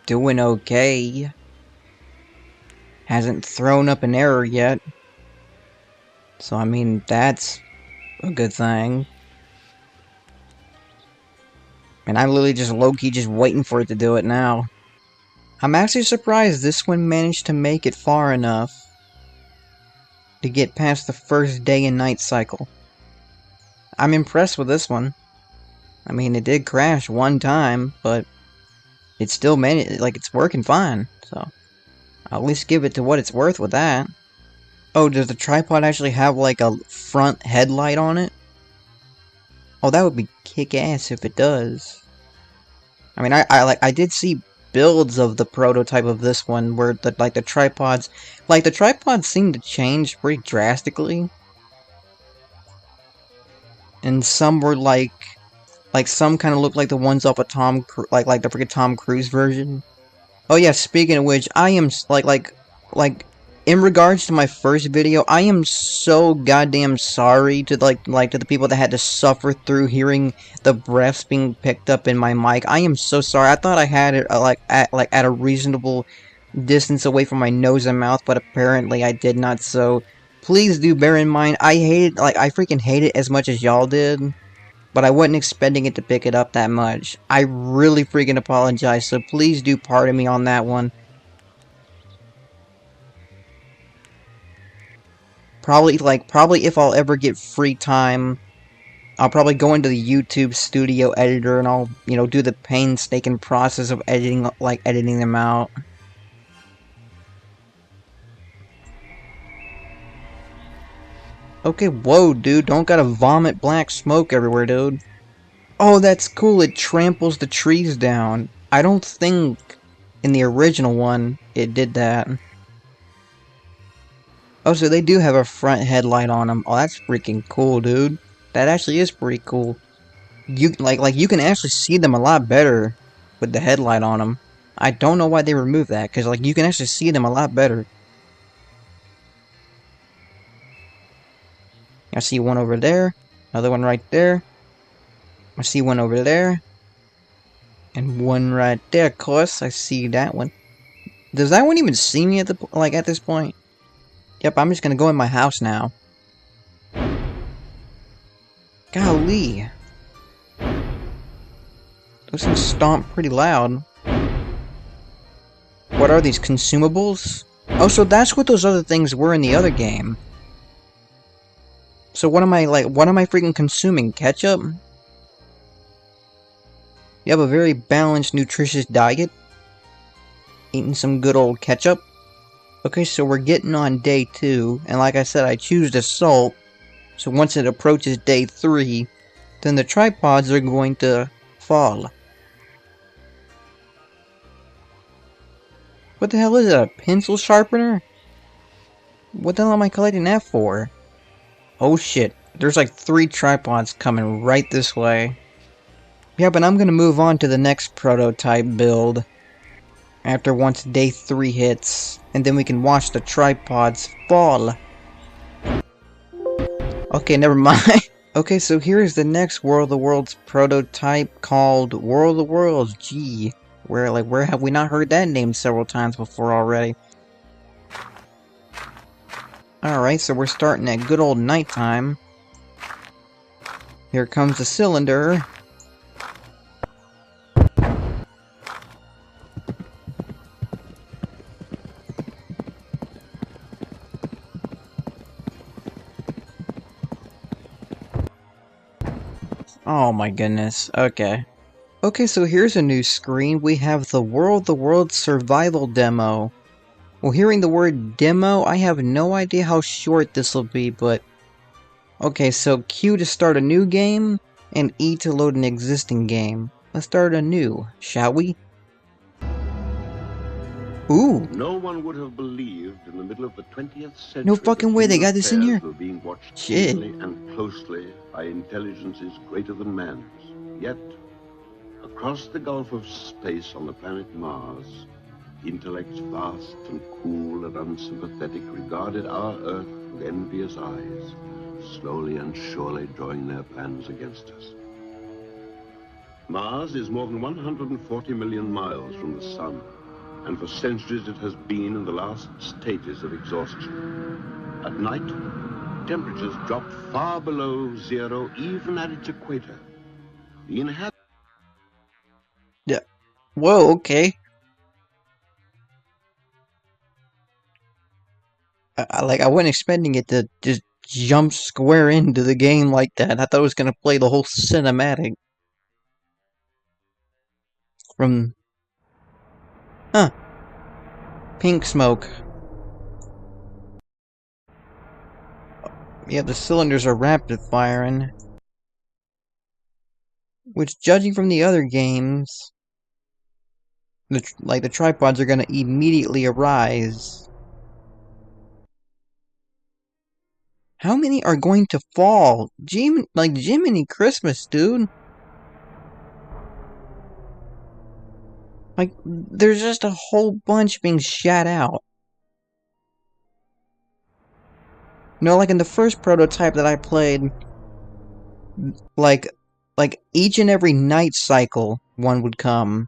doing okay. Hasn't thrown up an error yet. So, I mean, that's a good thing. And I'm literally just low-key just waiting for it to do it now. I'm actually surprised this one managed to make it far enough to get past the first day and night cycle. I'm impressed with this one. I mean, it did crash one time, but it still made it, like, it's working fine, so I'll at least give it to what it's worth with that. Oh, does the tripod actually have, like, a front headlight on it? Oh, that would be kick-ass if it does. I mean, I did see builds of the prototype of this one where the tripods seem to change pretty drastically, and some were like some kind of look like the ones off of like the freaking Tom Cruise version. Oh yeah, speaking of which, I am like in regards to my first video, I am so goddamn sorry to to the people that had to suffer through hearing the breaths being picked up in my mic. I am so sorry. I thought I had it at a reasonable distance away from my nose and mouth, but apparently I did not. So please do bear in mind, I freaking hate it as much as y'all did. but I wasn't expecting it to pick it up that much. I really freaking apologize, so please do pardon me on that one. Probably if I'll ever get free time, I'll probably go into the YouTube Studio Editor and I'll, you know, do the painstaking process of editing, editing them out. Okay, whoa, dude, don't gotta vomit black smoke everywhere, dude. Oh, that's cool, it tramples the trees down. I don't think in the original one it did that. Oh, so they do have a front headlight on them. Oh, that's freaking cool, dude. That actually is pretty cool. You you can actually see them a lot better with the headlight on them. I don't know why they removed that, because you can actually see them a lot better. I see one over there, another one right there. I see one over there, and one right there. Of course, I see that one. Does that one even see me at at this point? Yep, I'm just gonna go in my house now. Golly. Those things stomp pretty loud. What are these, consumables? Oh, so that's what those other things were in the other game. So what am I freaking consuming? Ketchup? You have a very balanced, nutritious diet? Eating some good old ketchup? Okay, so we're getting on day 2, and like I said, I choose Assault. So once it approaches day 3, then the tripods are going to fall. What the hell is it, a pencil sharpener? What the hell am I collecting that for? Oh shit, there's like 3 tripods coming right this way. Yeah, but I'm gonna move on to the next prototype build after once day 3 hits, and then we can watch the tripods fall. Okay, never mind. Okay, so here's the next World of the Worlds prototype called World of the Worlds G. Where have we not heard that name several times before already? Alright, so we're starting at good old nighttime. Here comes the cylinder. Oh my goodness, okay. Okay, so here's a new screen. We have the World of the Worlds Survival Demo. Well, hearing the word demo, I have no idea how short this will be, but... Okay, so Q to start a new game, and E to load an existing game. Let's start anew, shall we? Ooh! No one would have believed in the middle of the 20th century. No fucking way they got this in here? Were being watched Shit. keenly and closely by intelligences greater than man's. Yet, across the gulf of space on the planet Mars, intellects vast and cool and unsympathetic regarded our Earth with envious eyes, slowly and surely drawing their plans against us. Mars is more than 140 million miles from the Sun, and for centuries it has been in the last stages of exhaustion. At night, temperatures drop far below zero, even at its equator. The inhabitants... Yeah. Whoa, okay. I wasn't expecting it to just jump square into the game like that. I thought it was gonna play the whole cinematic. From... Huh. Pink smoke. Yeah, the cylinders are rapid firing. Which, judging from the other games... the tripods are gonna immediately arise. How many are going to fall? Jiminy Christmas, dude. There's just a whole bunch being shat out. In the first prototype that I played, like each and every night cycle, one would come.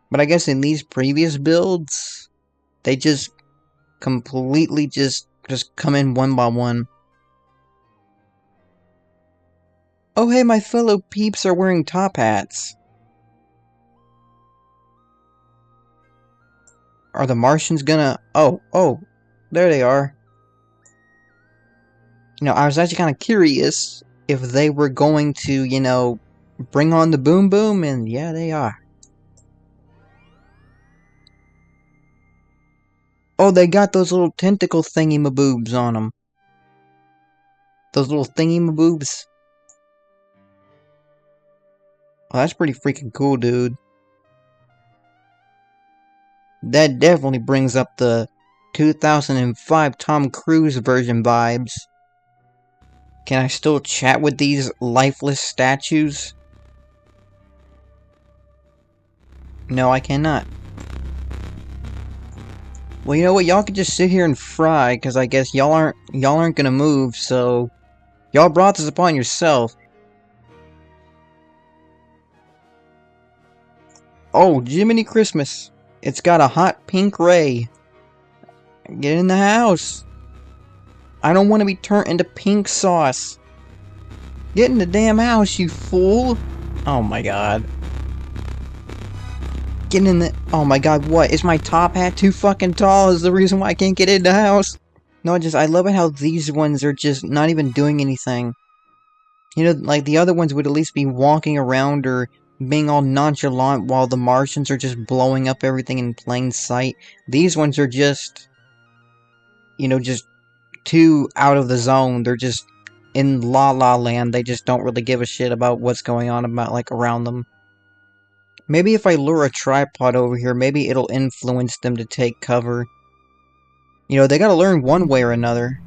But I guess in these previous builds, they just completely just come in one by one. Oh hey, my fellow peeps are wearing top hats. Are the Martians gonna... Oh, there they are. You know, I was actually kind of curious if they were going to, you know, bring on the boom boom, and yeah, they are. Oh, they got those little tentacle thingy-maboobs on them. Those little thingy-maboobs. Oh, that's pretty freaking cool, dude. That definitely brings up the 2005 Tom Cruise version vibes. Can I still chat with these lifeless statues? No, I cannot. Well, you know what? Y'all can just sit here and fry, because I guess y'all aren't gonna move, so... Y'all brought this upon yourself. Oh, Jiminy Christmas. It's got a hot pink ray. Get in the house. I don't want to be turned into pink sauce. Get in the damn house, you fool. Oh my god. Get in the... Oh my god, what? Is my top hat too fucking tall? Is the reason why I can't get in the house? No, I love it how these ones are just not even doing anything. You know, like the other ones would at least be walking around or being all nonchalant while the Martians are just blowing up everything in plain sight. These ones are just... You know, just too out of the zone. They're just in La La Land. They just don't really give a shit about what's going on about, like, around them. Maybe if I lure a tripod over here, maybe it'll influence them to take cover. You know, they gotta learn one way or another.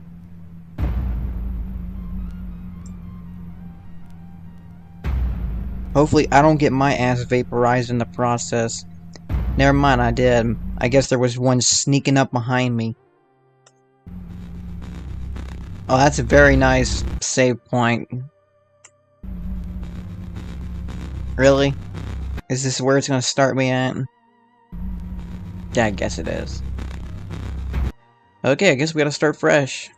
Hopefully I don't get my ass vaporized in the process. Never mind, I did. I guess there was one sneaking up behind me. Oh, that's a very nice save point. Really? Is this where it's gonna start me at? Yeah, I guess it is. Okay, I guess we gotta start fresh.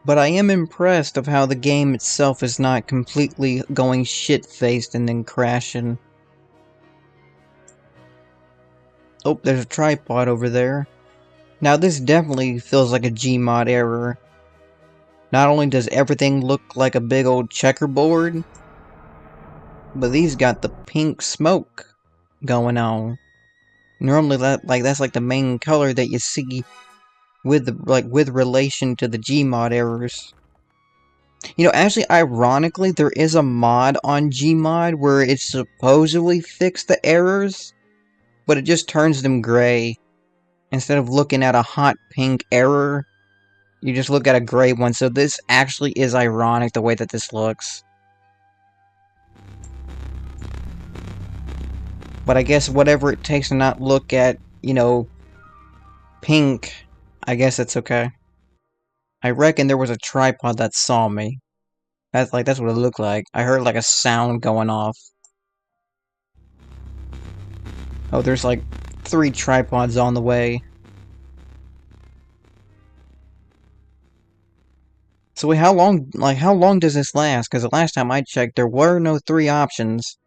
But I am impressed of how the game itself is not completely going shit-faced and then crashing. Oh, there's a tripod over there. Now this definitely feels like a Gmod error. Not only does everything look like a big old checkerboard, but these got the pink smoke going on. Normally that's like the main color that you see with with relation to the Gmod errors. You know, actually, ironically, there is a mod on Gmod where it supposedly fixed the errors, but it just turns them gray. Instead of looking at a hot pink error, you just look at a gray one. So this actually is ironic the way that this looks. But I guess whatever it takes to not look at, you know, pink, I guess it's okay. I reckon there was a tripod that saw me. That's what it looked like. I heard like a sound going off. Oh, there's like 3 tripods on the way. So wait, how long does this last? Because the last time I checked, there were no 3 options.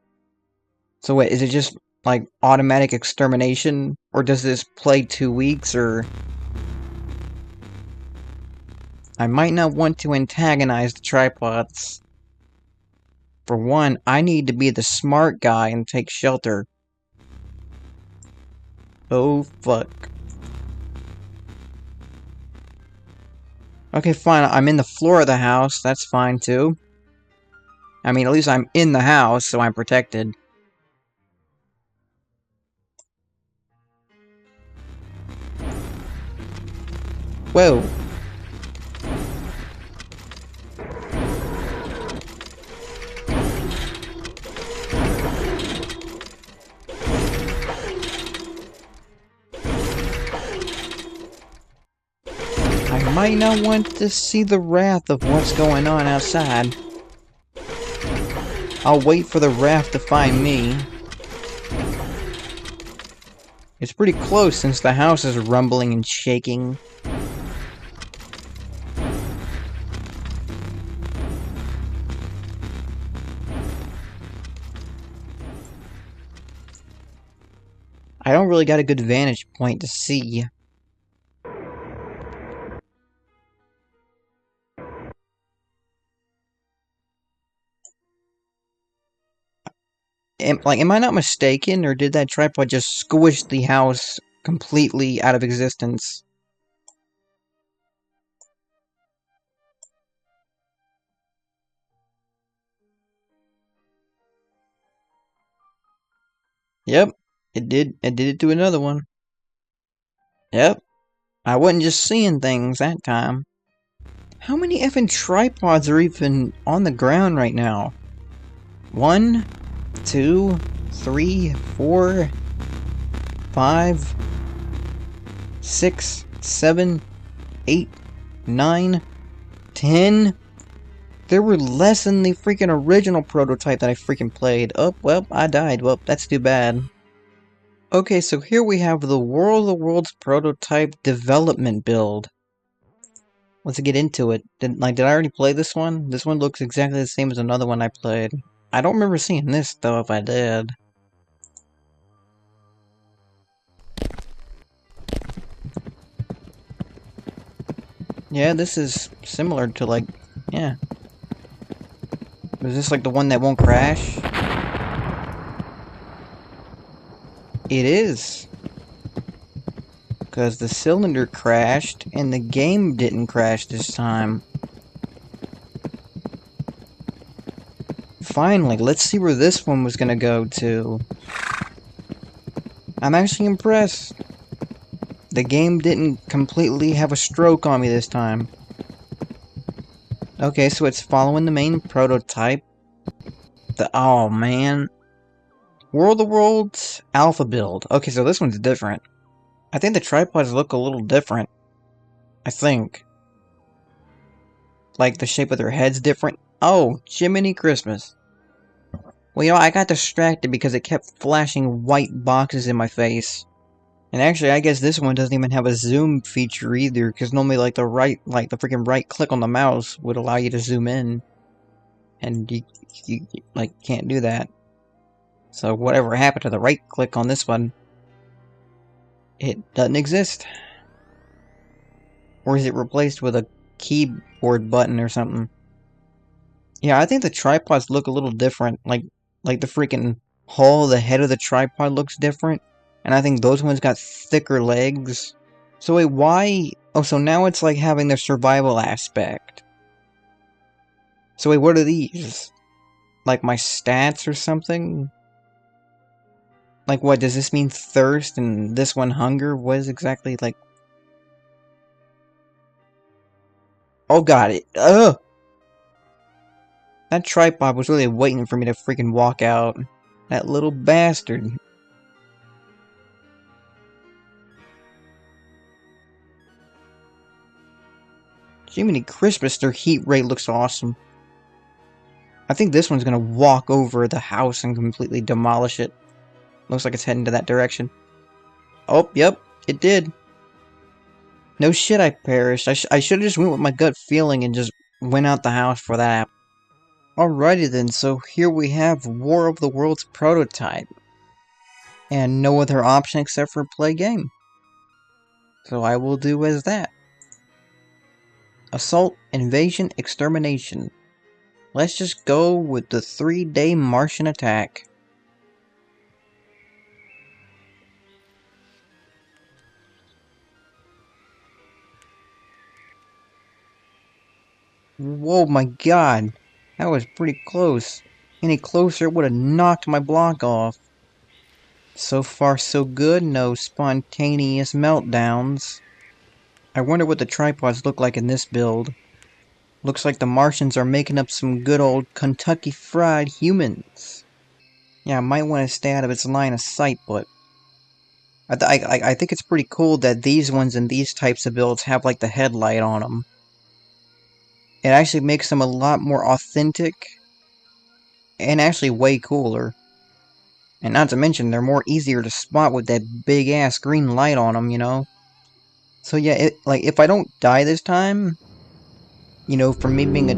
So wait, is it just, like, automatic extermination? Or does this play 2 weeks, or... I might not want to antagonize the tripods. For one, I need to be the smart guy and take shelter. Oh, fuck. Okay, fine, I'm in the floor of the house, that's fine too. I mean, at least I'm in the house, so I'm protected. Whoa. I might not want to see the wrath of what's going on outside. I'll wait for the wrath to find me. It's pretty close since the house is rumbling and shaking. I don't really got a good vantage point to see. Am I not mistaken, or did that tripod just squish the house completely out of existence? Yep, it did. It did it to another one. Yep, I wasn't just seeing things that time. How many effing tripods are even on the ground right now? 1, 2, 3, 4, 5, 6, 7, 8, 9, 10. There were less than the freaking original prototype that I freaking played. Oh, well, I died. Well, that's too bad. Okay, so here we have the War of the Worlds prototype development build. Let's get into it. Did I already play this one? This one looks exactly the same as another one I played. I don't remember seeing this, though, if I did. Yeah, this is similar to, like, yeah. Is this, like, the one that won't crash? It is. Because the cylinder crashed, and the game didn't crash this time. Finally, let's see where this one was gonna go to. I'm actually impressed. The game didn't completely have a stroke on me this time. Okay, so it's following the main prototype. Oh man. War of the Worlds Alpha build. Okay, so this one's different. I think the tripods look a little different. I think. Like the shape of their head's different. Oh, Jiminy Christmas. Well, you know, I got distracted because it kept flashing white boxes in my face. And actually, I guess this one doesn't even have a zoom feature either, because normally, like, the freaking right click on the mouse would allow you to zoom in. And you like, can't do that. So whatever happened to the right click on this one, it doesn't exist. Or is it replaced with a keyboard button or something? Yeah, I think the tripods look a little different. Like the freaking hull, the head of the tripod looks different. And I think those ones got thicker legs. So wait, why? Oh, so now it's like having the survival aspect. So wait, what are these? Like my stats or something? Like what, does this mean thirst and this one hunger? What is exactly like... Oh god, ugh! That tripod was really waiting for me to freaking walk out. That little bastard. Jiminy Christmas, their heat rate looks awesome. I think this one's gonna walk over the house and completely demolish it. Looks like it's heading to that direction. Oh, yep, it did. No shit, I perished. I should've just went with my gut feeling and just went out the house for that. Alrighty then, so here we have War of the Worlds prototype. And no other option except for play game. So I will do as that. Assault, Invasion, Extermination. Let's just go with the 3-day Martian attack. Whoa, my god. That was pretty close. Any closer would have knocked my block off. So far so good, no spontaneous meltdowns. I wonder what the tripods look like in this build. Looks like the Martians are making up some good old Kentucky Fried Humans. Yeah, I might want to stay out of its line of sight, but... I think it's pretty cool that these ones and these types of builds have like the headlight on them. It actually makes them a lot more authentic. And actually way cooler. And not to mention, they're more easier to spot with that big ass green light on them, you know? So yeah, like, if I don't die this time, you know, from me being a...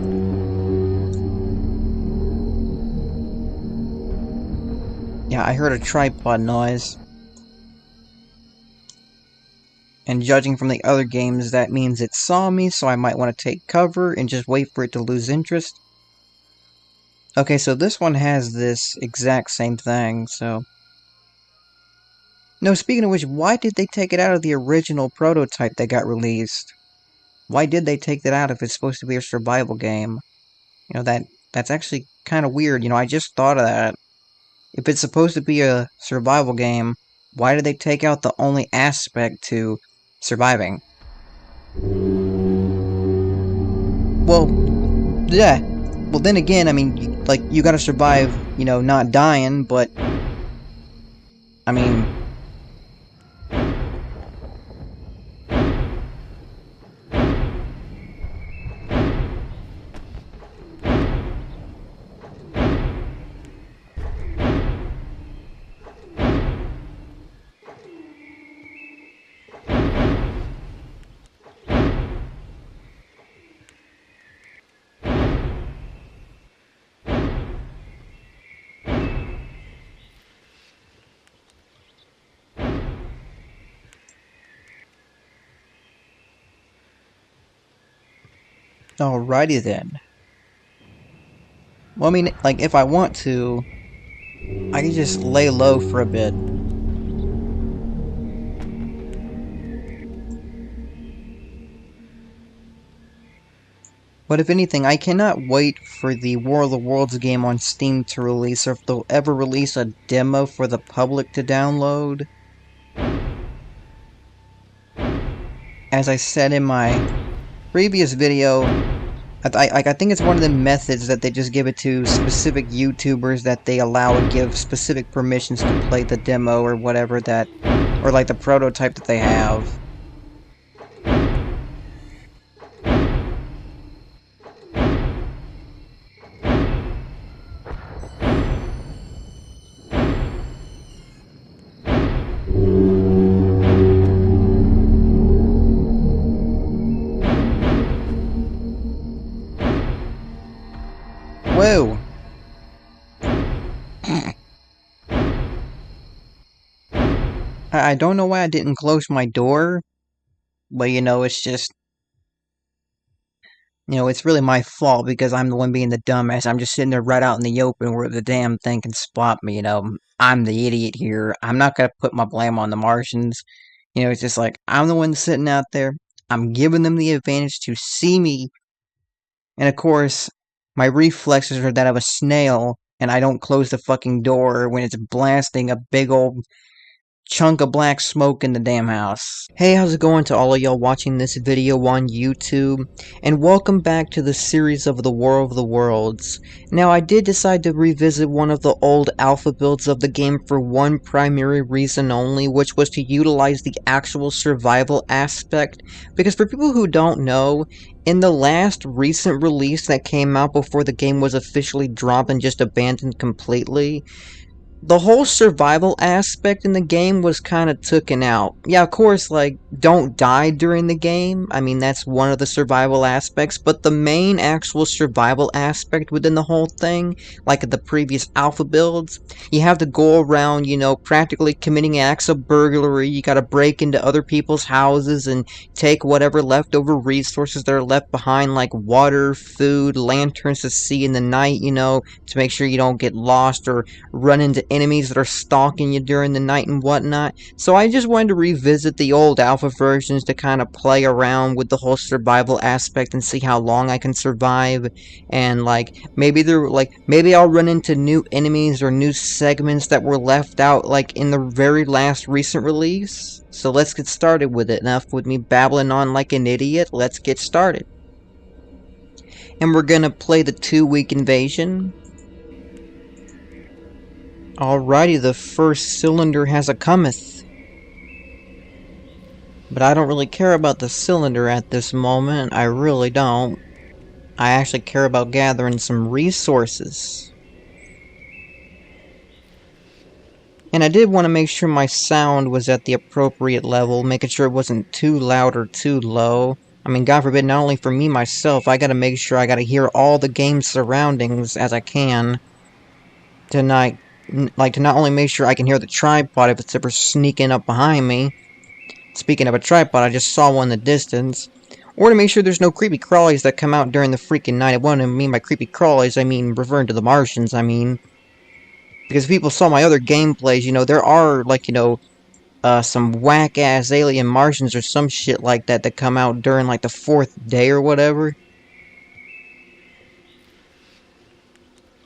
Yeah, I heard a tripod noise. And judging from the other games, that means it saw me, so I might want to take cover and just wait for it to lose interest. Okay, so this one has this exact same thing, so... No, speaking of which, why did they take it out of the original prototype that got released? Why did they take that out if it's supposed to be a survival game? You know, that's actually kind of weird. You know, I just thought of that. If it's supposed to be a survival game, why did they take out the only aspect to surviving? Well, yeah. Well, then again, I mean, like, you gotta survive, you know, not dying, but... I mean... Alrighty then. Well, I mean, like, if I want to, I can just lay low for a bit. But if anything, I cannot wait for the War of the Worlds game on Steam to release, or if they'll ever release a demo for the public to download. As I said in my previous video, I think it's one of the methods that they just give it to specific YouTubers that they allow and give specific permissions to play the demo or whatever that, or like the prototype that they have. Whoa! I don't know why I didn't close my door, but you know, it's just... You know, it's really my fault because I'm the one being the dumbass. I'm just sitting there right out in the open where the damn thing can spot me, you know. I'm the idiot here. I'm not gonna put my blame on the Martians. You know, it's just like, I'm the one sitting out there. I'm giving them the advantage to see me. And of course, my reflexes are that of a snail, and I don't close the fucking door when it's blasting a big old chunk of black smoke in the damn house. Hey, how's it going to all of y'all watching this video on YouTube? And welcome back to the series of the War of the Worlds. Now, I did decide to revisit one of the old alpha builds of the game for one primary reason only, which was to utilize the actual survival aspect. Because for people who don't know, in the last recent release that came out before the game was officially dropped and just abandoned completely, the whole survival aspect in the game was kind of taken out. Yeah, of course, like, don't die during the game. I mean, that's one of the survival aspects, but the main actual survival aspect within the whole thing, like the previous alpha builds, you have to go around, you know, practically committing acts of burglary. You gotta break into other people's houses and take whatever leftover resources that are left behind, like water, food, lanterns to see in the night, you know, to make sure you don't get lost or run into enemies that are stalking you during the night and whatnot. So I just wanted to revisit the old alpha versions to kind of play around with the whole survival aspect and see how long I can survive. And like, maybe I'll run into new enemies or new segments that were left out like in the very last recent release. So let's get started with it. Enough with me babbling on like an idiot. Let's get started. And we're gonna play the 2-week invasion. Alrighty, the first cylinder has a cometh. But I don't really care about the cylinder at this moment. I really don't. I actually care about gathering some resources. And I did want to make sure my sound was at the appropriate level, making sure it wasn't too loud or too low. I mean, God forbid, not only for me myself, I gotta make sure I gotta hear all the game's surroundings as I can. To not only make sure I can hear the tripod if it's ever sneaking up behind me, Speaking of a tripod, I just saw one in the distance. Or to make sure there's no creepy crawlies that come out during the freaking night. What I mean by creepy crawlies, I mean referring to the Martians, I mean. Because people saw my other gameplays, you know, there are, like, you know, some whack-ass alien Martians or some shit like that that come out during, like, the 4th day or whatever.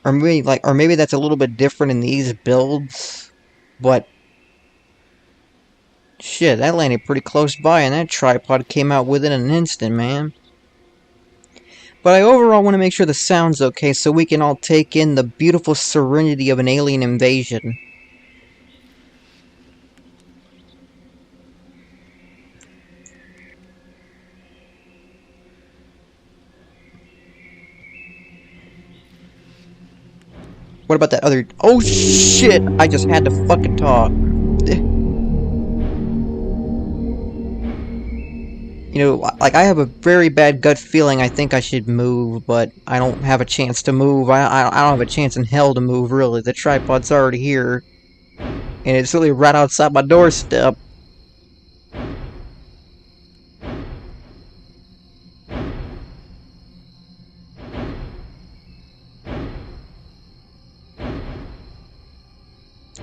Or maybe that's a little bit different in these builds, but shit, that landed pretty close by, and that tripod came out within an instant, man. But I overall want to make sure the sound's okay so we can all take in the beautiful serenity of an alien invasion. What about that other... Oh shit! I just had to fucking talk. You know, like, I have a very bad gut feeling I think I should move, but I don't have a chance to move. I don't have a chance in hell to move, really. The tripod's already here. And it's really right outside my doorstep.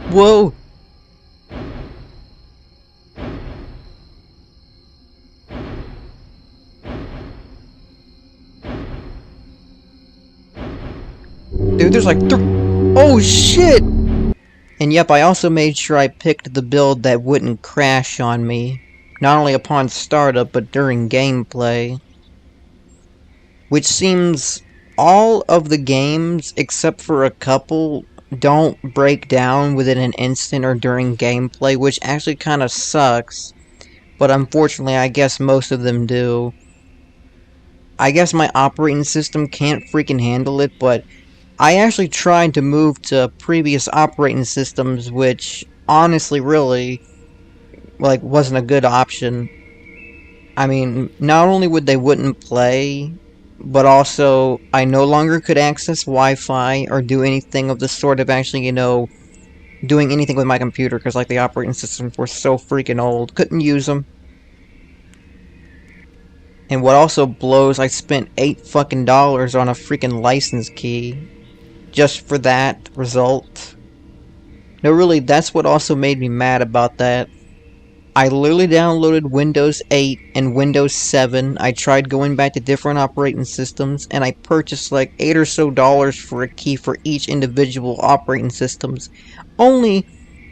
Whoa! Dude, there's like oh shit! And yep, I also made sure I picked the build that wouldn't crash on me. Not only upon startup, but during gameplay. Which seems all of the games, except for a couple, don't break down within an instant or during gameplay, which actually kind of sucks. But unfortunately, I guess most of them do. I guess my operating system can't freaking handle it, but I actually tried to move to previous operating systems, which honestly really, like, wasn't a good option. I mean, not only wouldn't play, but also I no longer could access Wi-Fi or do anything of the sort of actually, you know, doing anything with my computer, because, like, the operating systems were so freaking old. Couldn't use them. And what also blows, I spent $8 fucking on a freaking license key. Just for that result. No, really, that's what also made me mad about that. I literally downloaded Windows 8 and Windows 7. I tried going back to different operating systems, and I purchased like $8 or so for a key for each individual operating systems, only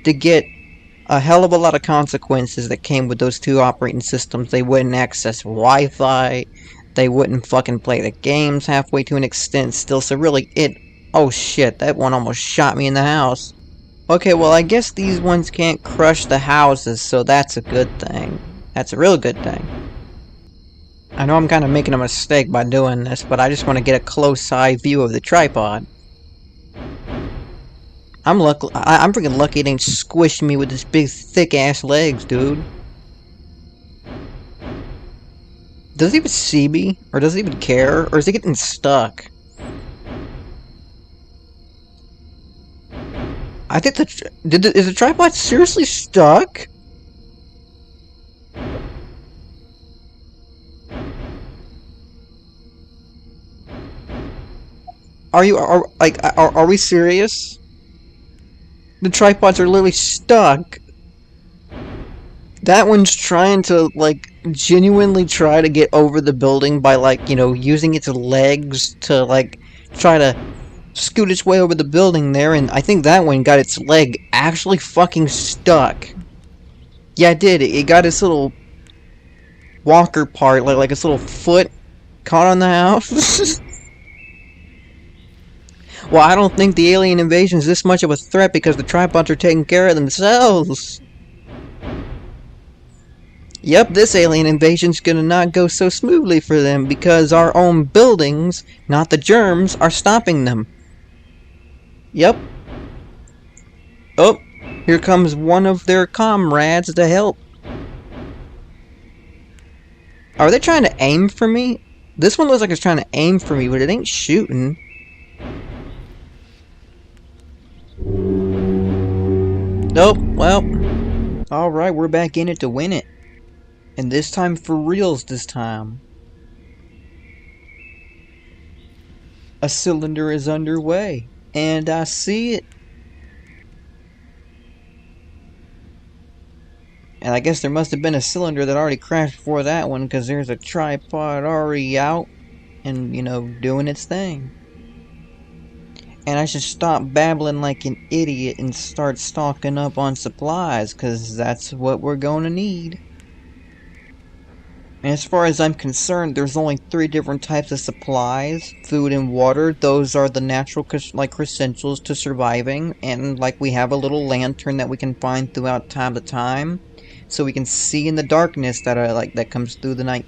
to get a hell of a lot of consequences that came with those two operating systems. They wouldn't access Wi-Fi, they wouldn't fucking play the games halfway to an extent still, so really oh shit, that one almost shot me in the house. Okay, well I guess these ones can't crush the houses, so that's a good thing. That's a real good thing. I know I'm kind of making a mistake by doing this, but I just want to get a close-eye view of the tripod. I'm freaking lucky it ain't squishing me with his big thick-ass legs, dude. Does he even see me? Or does he even care? Or is he getting stuck? I think is the tripod seriously stuck? Are we serious? The tripods are literally stuck. That one's trying to, like, genuinely try to get over the building by, like, you know, using its legs to, like, try to scoot its way over the building there, and I think that one got its leg actually fucking stuck. Yeah, it did. It got its little walker part, like its little foot caught on the house. Well, I don't think the alien invasion is this much of a threat because the tripods are taking care of themselves. Yep, this alien invasion's gonna not go so smoothly for them because our own buildings, not the germs, are stopping them. Yep. Oh, here comes one of their comrades to help. Are they trying to aim for me? This one looks like it's trying to aim for me, but it ain't shooting. Nope, well, alright, we're back in it to win it. And this time for reals this time. A cylinder is underway. And I see it. And I guess there must have been a cylinder that already crashed before that one, because there's a tripod already out and, you know, doing its thing. And I should stop babbling like an idiot and start stocking up on supplies, because that's what we're going to need. And as far as I'm concerned, there's only 3 different types of supplies. Food and water, those are the natural essentials to surviving. And like we have a little lantern that we can find throughout time to time, so we can see in the darkness that comes through the night.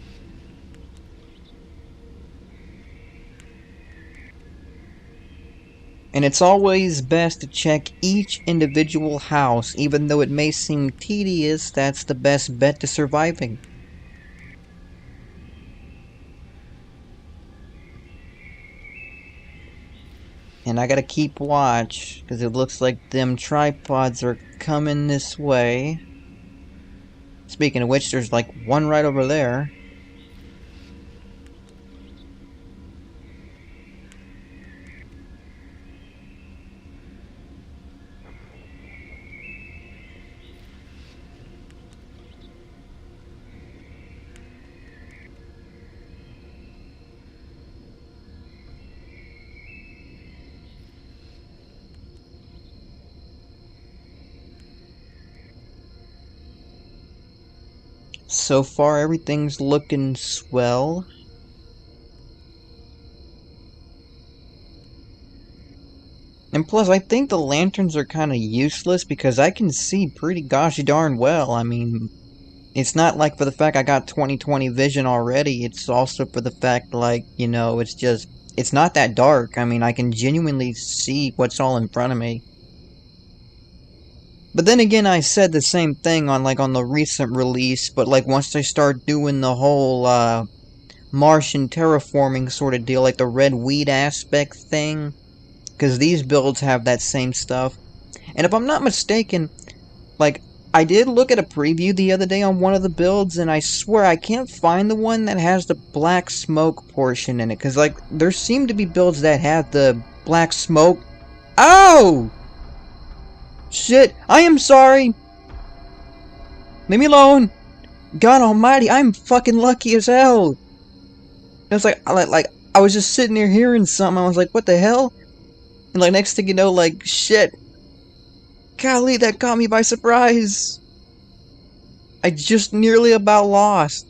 And it's always best to check each individual house, even though it may seem tedious, that's the best bet to surviving. And I gotta keep watch, because it looks like them tripods are coming this way. Speaking of which, there's like one right over there. So far, everything's looking swell. And plus, I think the lanterns are kind of useless because I can see pretty gosh darn well. I mean, it's not like for the fact I got 20/20 vision already, it's also for the fact, like, you know, it's not that dark. I mean, I can genuinely see what's all in front of me. But then again, I said the same thing on the recent release, but like once I start doing the whole Martian terraforming sort of deal, like the red weed aspect thing, because these builds have that same stuff. And if I'm not mistaken, like I did look at a preview the other day on one of the builds, and I swear I can't find the one that has the black smoke portion in it, because like there seem to be builds that have the black smoke. Oh! Shit, I am sorry! Leave me alone! God almighty, I'm fucking lucky as hell! It was like I was just sitting there hearing something, I was like, what the hell? And like next thing you know, like, shit. Golly, that caught me by surprise! I just nearly about lost.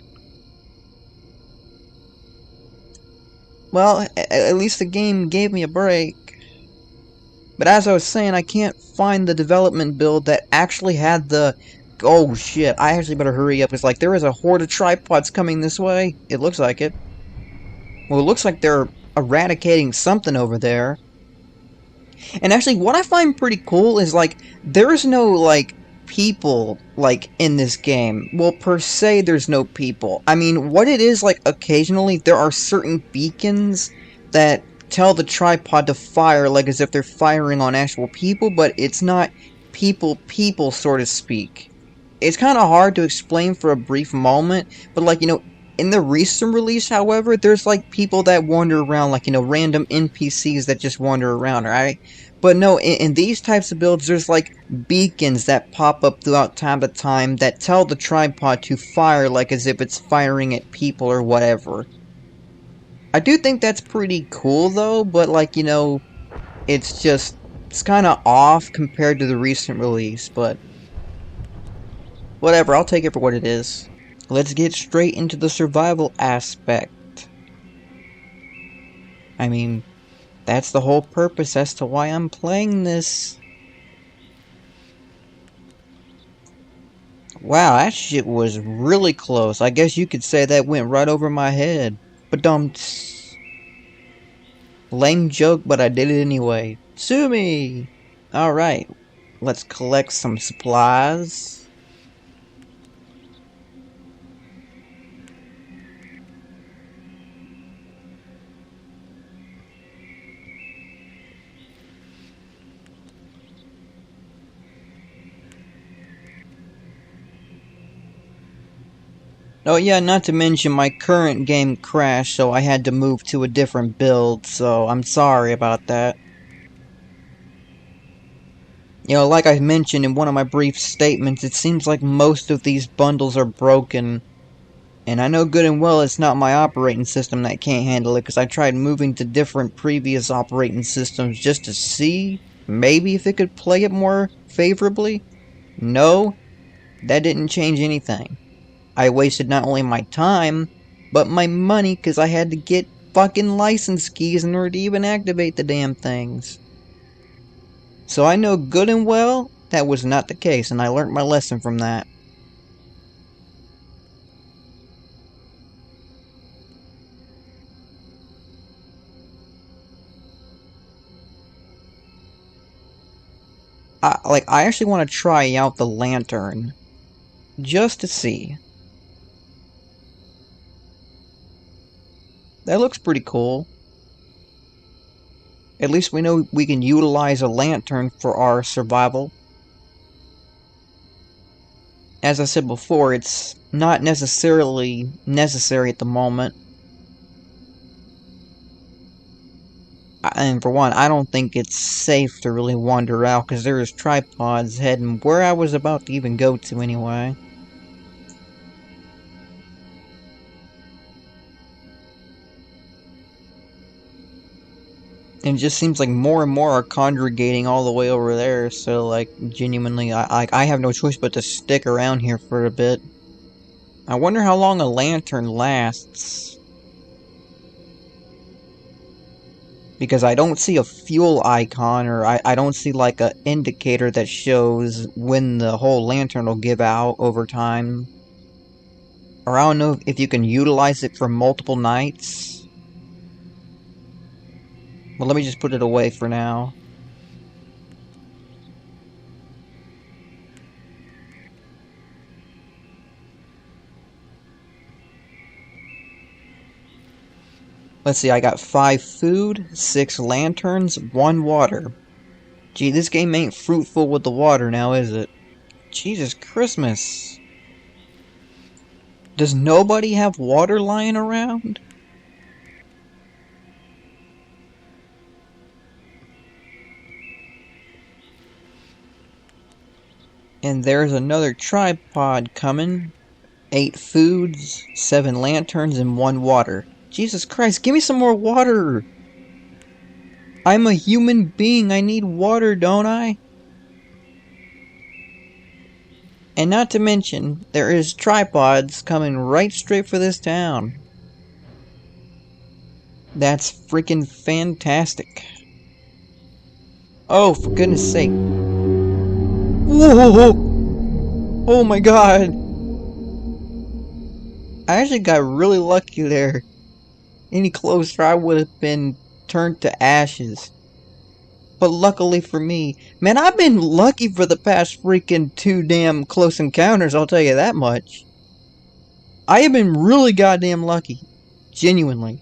Well, at least the game gave me a break. But as I was saying, I can't find the development build that actually had the... Oh shit, I actually better hurry up. It's like there is a horde of tripods coming this way. It looks like it. Well, it looks like they're eradicating something over there. And actually, what I find pretty cool is, like, there is no, like, people, like, in this game. Well, per se, there's no people. I mean, what it is, like, occasionally, there are certain beacons that tell the tripod to fire, like, as if they're firing on actual people, but it's not people, so to speak. It's kind of hard to explain for a brief moment, but, like, you know, in the recent release, however, there's, like, people that wander around, like, you know, random NPCs that just wander around, right? But no, in these types of builds, there's, like, beacons that pop up throughout time to time that tell the tripod to fire, like, as if it's firing at people or whatever. I do think that's pretty cool, though, but, like, you know, it's kind of off compared to the recent release, but whatever, I'll take it for what it is. Let's get straight into the survival aspect. I mean, that's the whole purpose as to why I'm playing this. Wow, that shit was really close. I guess you could say that went right over my head. But lame joke, but I did it anyway. Sue me! Alright, let's collect some supplies. Oh yeah, not to mention my current game crashed, so I had to move to a different build, so I'm sorry about that. You know, like I mentioned in one of my brief statements, it seems like most of these bundles are broken. And I know good and well it's not my operating system that can't handle it, because I tried moving to different previous operating systems just to see, maybe if it could play it more favorably. No, that didn't change anything. I wasted not only my time, but my money, because I had to get fucking license keys in order to even activate the damn things. So I know good and well that was not the case, and I learned my lesson from that. I actually want to try out the lantern, just to see. That looks pretty cool. At least we know we can utilize a lantern for our survival. As I said before, it's not necessarily necessary at the moment. And for one, I don't think it's safe to really wander out, because there's tripods heading where I was about to even go to anyway. And it just seems like more and more are congregating all the way over there, so like, genuinely, I have no choice but to stick around here for a bit. I wonder how long a lantern lasts. Because I don't see a fuel icon, or I don't see like an indicator that shows when the whole lantern will give out over time. Or I don't know if you can utilize it for multiple nights. Well, let me just put it away for now. Let's see, I got 5 food, 6 lanterns, 1 water. Gee, this game ain't fruitful with the water now, is it? Jesus Christmas. Does nobody have water lying around? And there's another tripod coming. 8 foods, 7 lanterns, and 1 water. Jesus Christ, give me some more water! I'm a human being, I need water, don't I? And not to mention, there is tripods coming right straight for this town. That's freaking fantastic. Oh, for goodness sake. Whoa! Oh my god! I actually got really lucky there. Any closer, I would have been turned to ashes. But luckily for me, man, I've been lucky for the past freaking 2 damn close encounters, I'll tell you that much. I have been really goddamn lucky. Genuinely.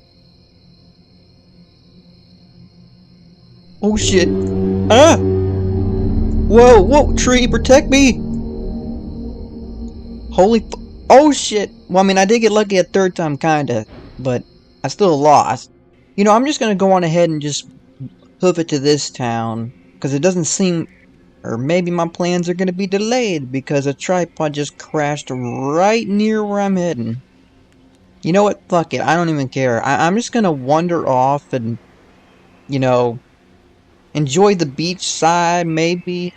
Oh shit. Ah! Whoa, whoa, tree, protect me! Holy oh shit! Well, I mean, I did get lucky a 3rd time, kinda. But I still lost. You know, I'm just gonna go on ahead and just hoof it to this town, because it doesn't seem, or maybe my plans are gonna be delayed because a tripod just crashed right near where I'm heading. You know what? Fuck it. I don't even care. I'm just gonna wander off and, you know, enjoy the beach side, maybe.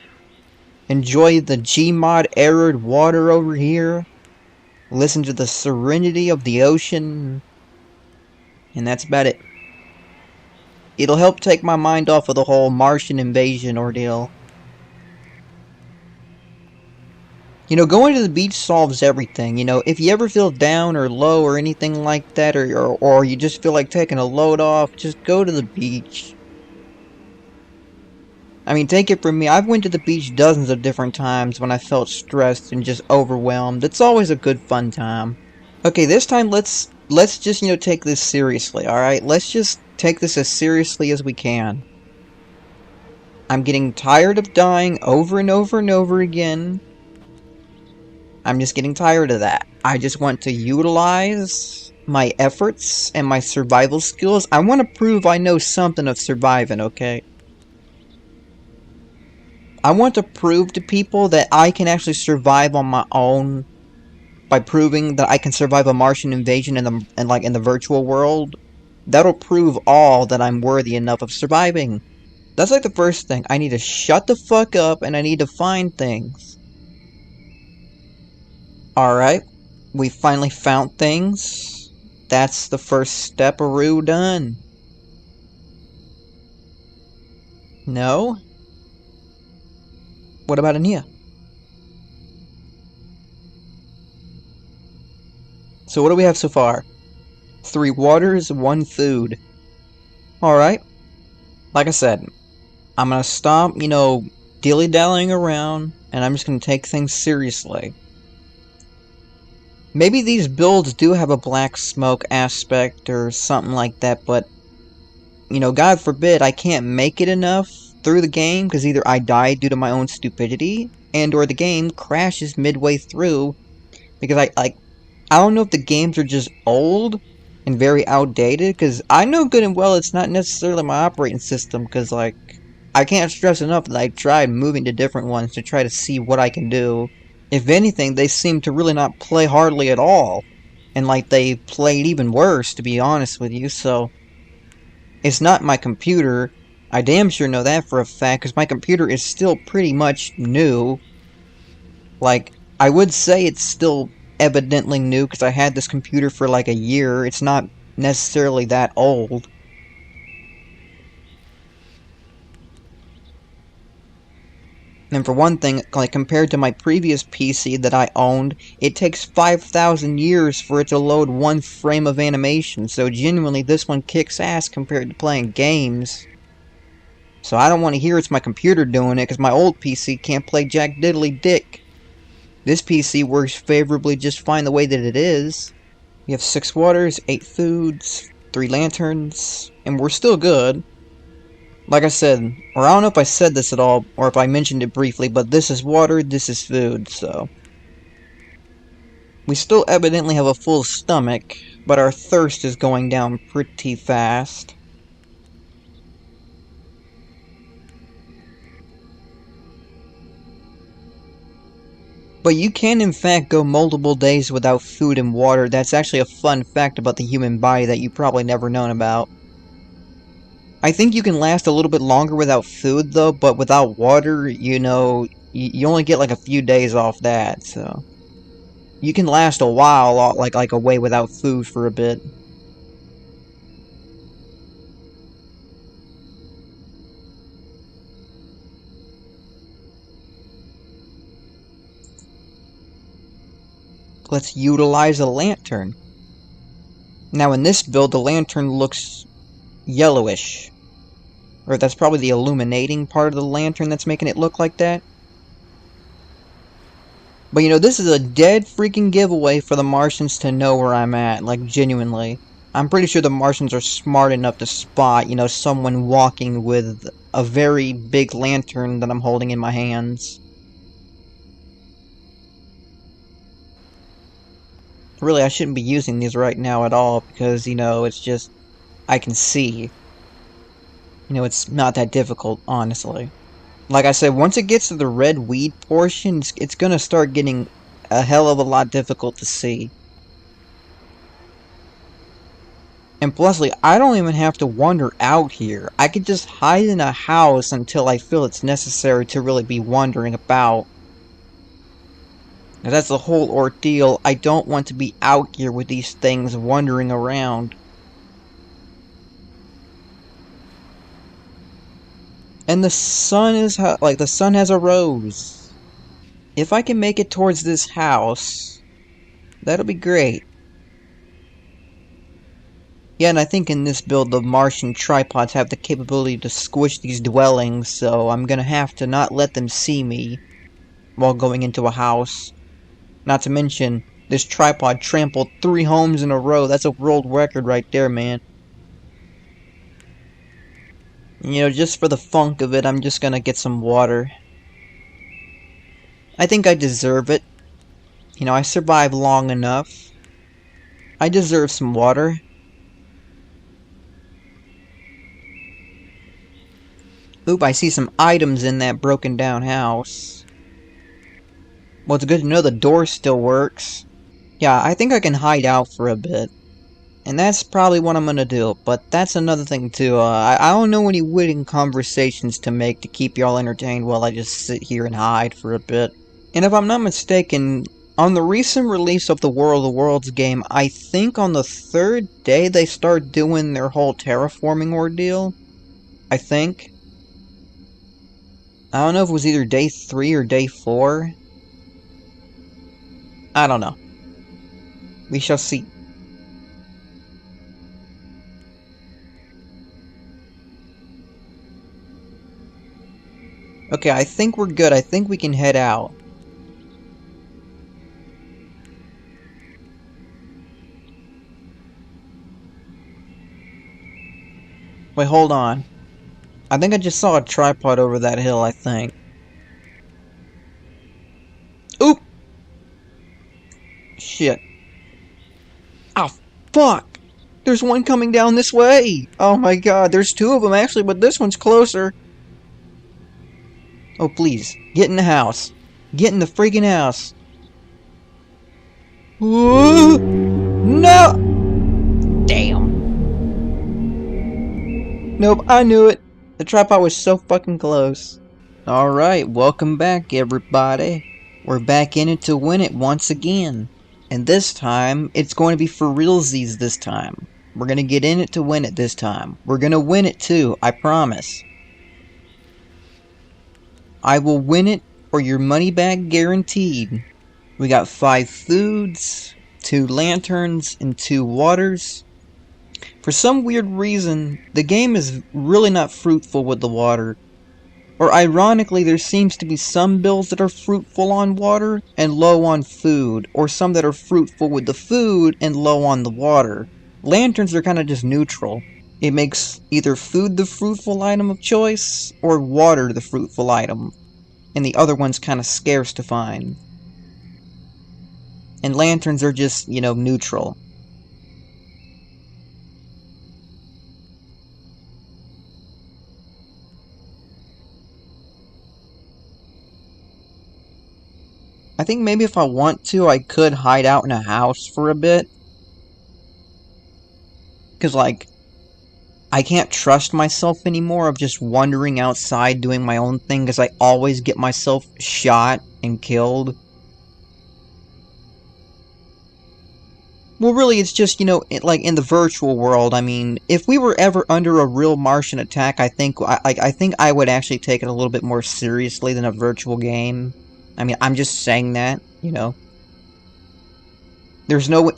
Enjoy the Gmod arid water over here. Listen to the serenity of the ocean. And that's about it. It'll help take my mind off of the whole Martian invasion ordeal. You know, going to the beach solves everything. You know, if you ever feel down or low or anything like that, or you just feel like taking a load off, just go to the beach. I mean, take it from me, I've went to the beach dozens of different times when I felt stressed and just overwhelmed. It's always a good fun time. Okay, this time let's just, you know, take this seriously, alright? Let's just take this as seriously as we can. I'm getting tired of dying over and over and over again. I'm just getting tired of that. I just want to utilize my efforts and my survival skills. I want to prove I know something of surviving, okay? I want to prove to people that I can actually survive on my own by proving that I can survive a Martian invasion in the virtual world. That'll prove all that I'm worthy enough of surviving. That's like the first thing. I need to shut the fuck up and I need to find things. Alright. We finally found things. That's the first step-a-roo done. No? What about in here? So what do we have so far? 3 waters, 1 food. Alright. Like I said, I'm gonna stop, dilly-dallying around, and I'm just gonna take things seriously. Maybe these builds do have a black smoke aspect or something like that, but, God forbid I can't make it enough through the game, because either I die due to my own stupidity, and or the game crashes midway through, because I don't know if the games are just old and very outdated, because I know good and well it's not necessarily my operating system, because, I can't stress enough that I tried moving to different ones to try to see what I can do. If anything, they seem to really not play hardly at all, and, they played even worse, to be honest with you, so... It's not my computer. I damn sure know that for a fact, because my computer is still pretty much new. I would say it's still evidently new, because I had this computer for a year. It's not necessarily that old. And for one thing, compared to my previous PC that I owned, it takes 5,000 years for it to load 1 frame of animation, so genuinely this one kicks ass compared to playing games. So I don't want to hear it's my computer doing it, because my old PC can't play jack diddly dick. This PC works favorably just fine the way that it is. We have 6 waters, 8 foods, 3 lanterns, and we're still good. Like I said, or I don't know if I said this at all, or if I mentioned it briefly, but this is water, this is food, so... We still evidently have a full stomach, but our thirst is going down pretty fast. But you can in fact go multiple days without food and water. That's actually a fun fact about the human body that you probably never known about. I think you can last a little bit longer without food, though, but without water, you only get a few days off that, so... You can last a while, away without food for a bit. Let's utilize a lantern. Now in this build, the lantern looks yellowish. Or that's probably the illuminating part of the lantern that's making it look like that. But this is a dead freaking giveaway for the Martians to know where I'm at, genuinely. I'm pretty sure the Martians are smart enough to spot, someone walking with a very big lantern that I'm holding in my hands. Really, I shouldn't be using these right now at all, because, it's just... I can see. It's not that difficult, honestly. Like I said, once it gets to the red weed portion, it's gonna start getting a hell of a lot difficult to see. And plusly, I don't even have to wander out here. I could just hide in a house until I feel it's necessary to really be wandering about. Now, that's the whole ordeal. I don't want to be out here with these things wandering around. And the sun is, the sun has arose. If I can make it towards this house, that'll be great. Yeah, and I think in this build, the Martian tripods have the capability to squish these dwellings, so I'm gonna have to not let them see me while going into a house. Not to mention, this tripod trampled 3 homes in a row. That's a world record right there, man. Just for the funk of it, I'm just gonna get some water. I think I deserve it. You know, I survived long enough. I deserve some water. Oop, I see some items in that broken down house. Well, it's good to know the door still works. Yeah, I think I can hide out for a bit. And that's probably what I'm gonna do, but that's another thing too. I don't know any witty conversations to make to keep y'all entertained while I just sit here and hide for a bit. And if I'm not mistaken, on the recent release of the War of the Worlds game, I think on the 3rd day they start doing their whole terraforming ordeal. I think. I don't know if it was either day 3 or day 4. I don't know. We shall see. Okay, I think we're good. I think we can head out. Wait, hold on. I think I just saw a tripod over that hill, I think. Oop! Shit. Oh, fuck! There's one coming down this way! Oh my god, there's 2 of them actually, but this one's closer. Oh, please. Get in the house. Get in the freaking house. Ooh! No! Damn. Nope, I knew it. The tripod was so fucking close. Alright, welcome back everybody. We're back in it to win it once again. And this time, it's going to be for realsies this time. We're gonna get in it to win it this time. We're gonna win it too, I promise. I will win it for your money back guaranteed. We got 5 foods, 2 lanterns, and 2 waters. For some weird reason, the game is really not fruitful with the water. Or ironically, there seems to be some builds that are fruitful on water and low on food, or some that are fruitful with the food and low on the water. Lanterns are kind of just neutral. It makes either food the fruitful item of choice, or water the fruitful item, and the other one's kind of scarce to find. And lanterns are just, you know, neutral. I think maybe if I want to, I could hide out in a house for a bit. Because, like, I can't trust myself anymore of just wandering outside doing my own thing, because I always get myself shot and killed. Well, really, it's just, you know, like, in the virtual world, I mean, if we were ever under a real Martian attack, I think I would actually take it a little bit more seriously than a virtual game. I mean, I'm just saying that, you know. There's no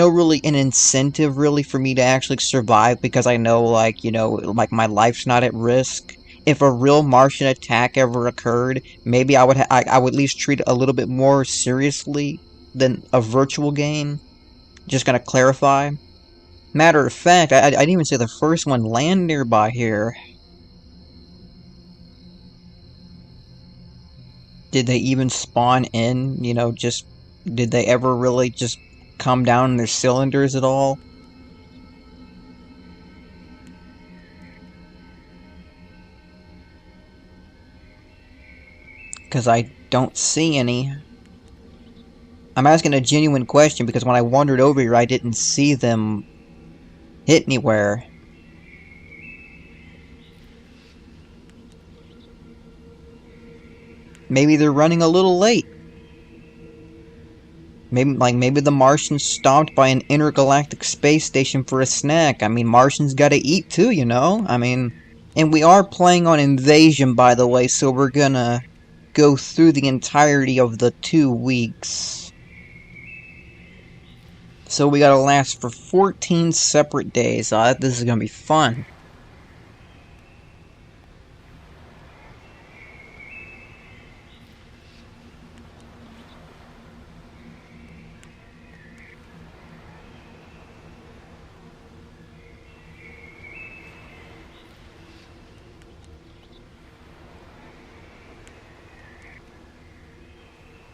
really an incentive really for me to actually survive because I know, like, you know, like my life's not at risk. If a real Martian attack ever occurred, maybe I would at least treat it a little bit more seriously than a virtual game. Just gonna clarify. Matter of fact, I didn't even see the first one land nearby here. Did they even spawn in? You know, just did they ever really just come down in their cylinders at all? Because I don't see any. I'm asking a genuine question because when I wandered over here, I didn't see them hit anywhere. Maybe they're running a little late. Maybe the Martians stopped by an intergalactic space station for a snack. I mean, Martians gotta eat too, you know? I mean, and we are playing on Invasion, by the way, so we're gonna go through the entirety of the 2 weeks. So we gotta last for 14 separate days. This is gonna be fun.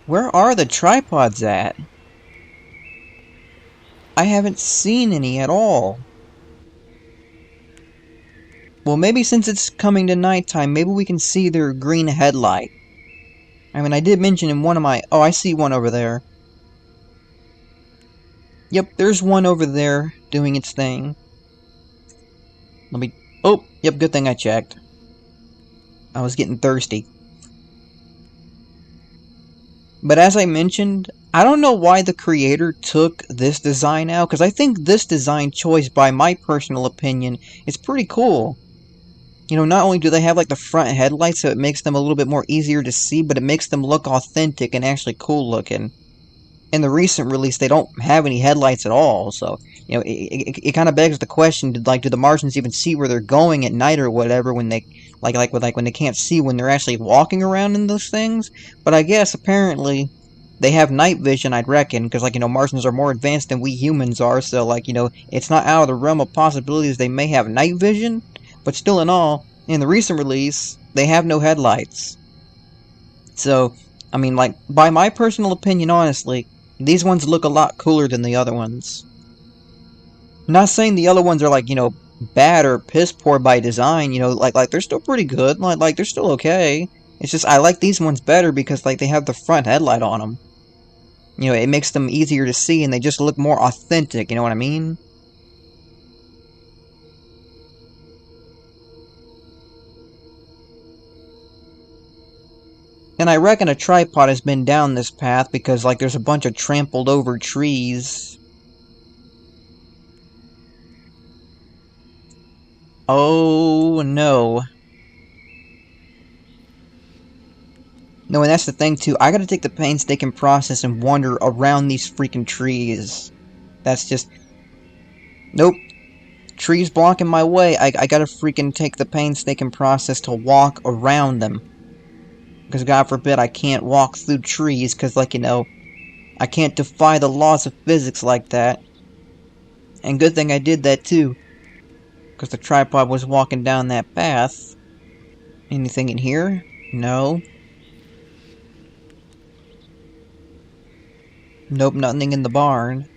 Where are the tripods at? I haven't seen any at all. Well, maybe since it's coming to nighttime, maybe we can see their green headlight. I mean, I did mention in one of my... Oh, I see one over there. Yep, there's one over there doing its thing. Let me... Oh, yep, good thing I checked. I was getting thirsty. But as I mentioned, I don't know why the creator took this design out, because I think this design choice, by my personal opinion, is pretty cool. You know, not only do they have like the front headlights, so it makes them a little bit more easier to see, but it makes them look authentic and actually cool looking. In the recent release, they don't have any headlights at all, so, you know, it kind of begs the question, do the Martians even see where they're going at night or whatever when they, when they can't see when they're actually walking around in those things? But I guess, apparently, they have night vision, I'd reckon, because, like, you know, Martians are more advanced than we humans are, so, like, you know, it's not out of the realm of possibilities they may have night vision, but still in all, in the recent release, they have no headlights. So, I mean, like, by my personal opinion, honestly, these ones look a lot cooler than the other ones. I'm not saying the other ones are, like, you know, bad or piss poor by design, you know, like they're still pretty good, like they're still okay. It's just, I like these ones better because, like, they have the front headlight on them. You know, it makes them easier to see and they just look more authentic, you know what I mean? And I reckon a tripod has been down this path because, like, there's a bunch of trampled over trees. Oh, no. No, and that's the thing, too. I gotta take the painstaking process and wander around these freaking trees. That's just... Nope. Trees blocking my way. I gotta freaking take the painstaking process to walk around them. Because, God forbid, I can't walk through trees, because, like, you know, I can't defy the laws of physics like that. And good thing I did that, too. Because the tripod was walking down that path. Anything in here? No. Nope, nothing in the barn.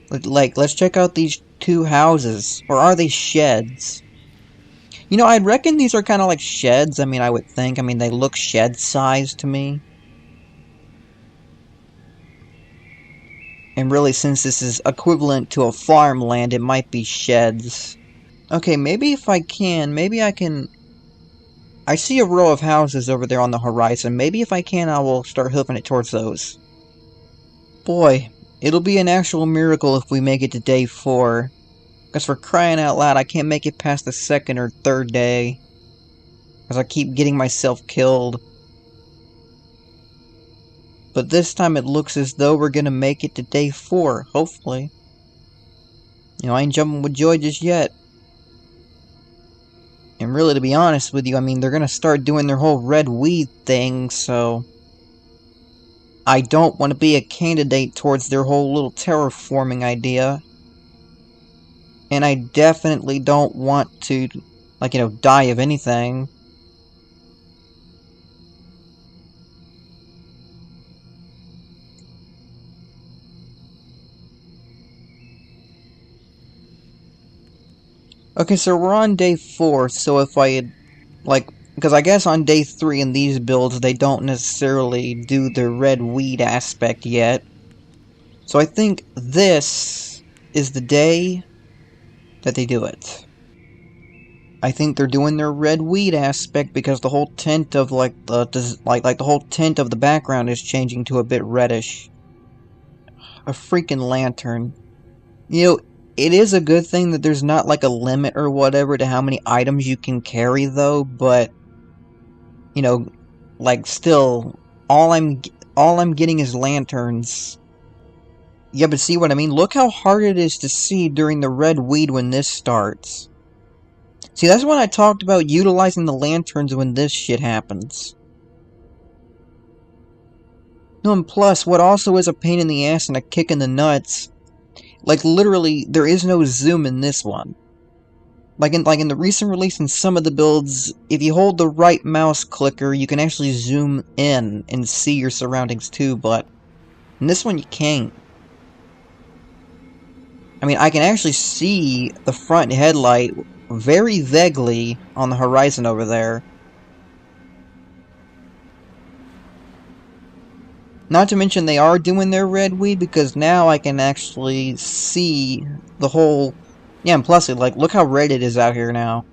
Like, let's check out these two houses. Or are they sheds? You know, I'd reckon these are kind of like sheds. I mean, I would think. I mean, they look shed-sized to me. And really, since this is equivalent to a farmland, it might be sheds. Okay, maybe if I can, maybe I can... I see a row of houses over there on the horizon. Maybe if I can, I will start hoofing it towards those. Boy, it'll be an actual miracle if we make it to day 4. Because for crying out loud, I can't make it past the 2nd or 3rd day. Because I keep getting myself killed. But this time it looks as though we're gonna make it to day 4, hopefully. You know, I ain't jumping with joy just yet. And really, to be honest with you, I mean, they're gonna start doing their whole red weed thing, so... I don't want to be a candidate towards their whole little terraforming idea. And I definitely don't want to, like, you know, die of anything. Okay, so we're on day 4, so if I had, like, because I guess on day 3 in these builds, they don't necessarily do the red weed aspect yet. So I think this is the day that they do it. I think they're doing their red weed aspect because the whole tint of, like, the whole tint of the background is changing to a bit reddish. A freaking lantern. You know, it is a good thing that there's not, like, a limit or whatever to how many items you can carry, though, but, you know, like, still, all I'm getting is lanterns. Yeah, but see what I mean? Look how hard it is to see during the red weed when this starts. See, that's when I talked about utilizing the lanterns when this shit happens. No, and plus, what also is a pain in the ass and a kick in the nuts, like, literally, there is no zoom in this one. Like in the recent release in some of the builds, if you hold the right mouse clicker, you can actually zoom in and see your surroundings too, but in this one you can't. I mean, I can actually see the front headlight very vaguely on the horizon over there. Not to mention they are doing their red weed, because now I can actually see the whole... Yeah, and plus, like, look how red it is out here now.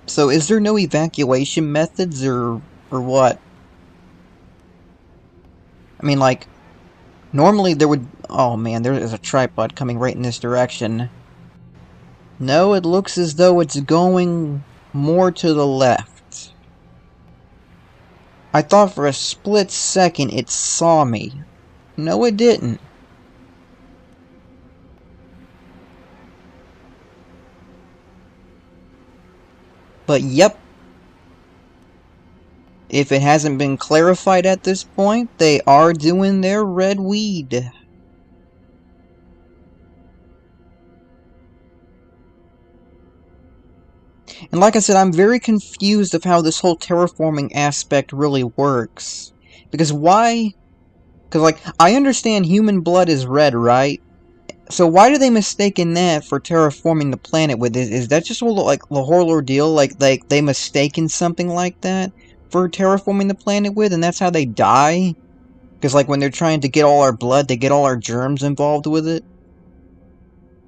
So, is there no evacuation methods, or what? I mean, like, normally there would... Oh man, there is a tripod coming right in this direction. No, it looks as though it's going more to the left. I thought for a split second it saw me. No, it didn't. But yep. If it hasn't been clarified at this point, they are doing their red weed. And like I said, I'm very confused of how this whole terraforming aspect really works. Because why? Because, like, I understand human blood is red, right? So why do they mistaken that for terraforming the planet with it? Is that just like the whole ordeal? Like they mistaken something like that for terraforming the planet with, and that's how they die? Because, like, when they're trying to get all our blood, they get all our germs involved with it?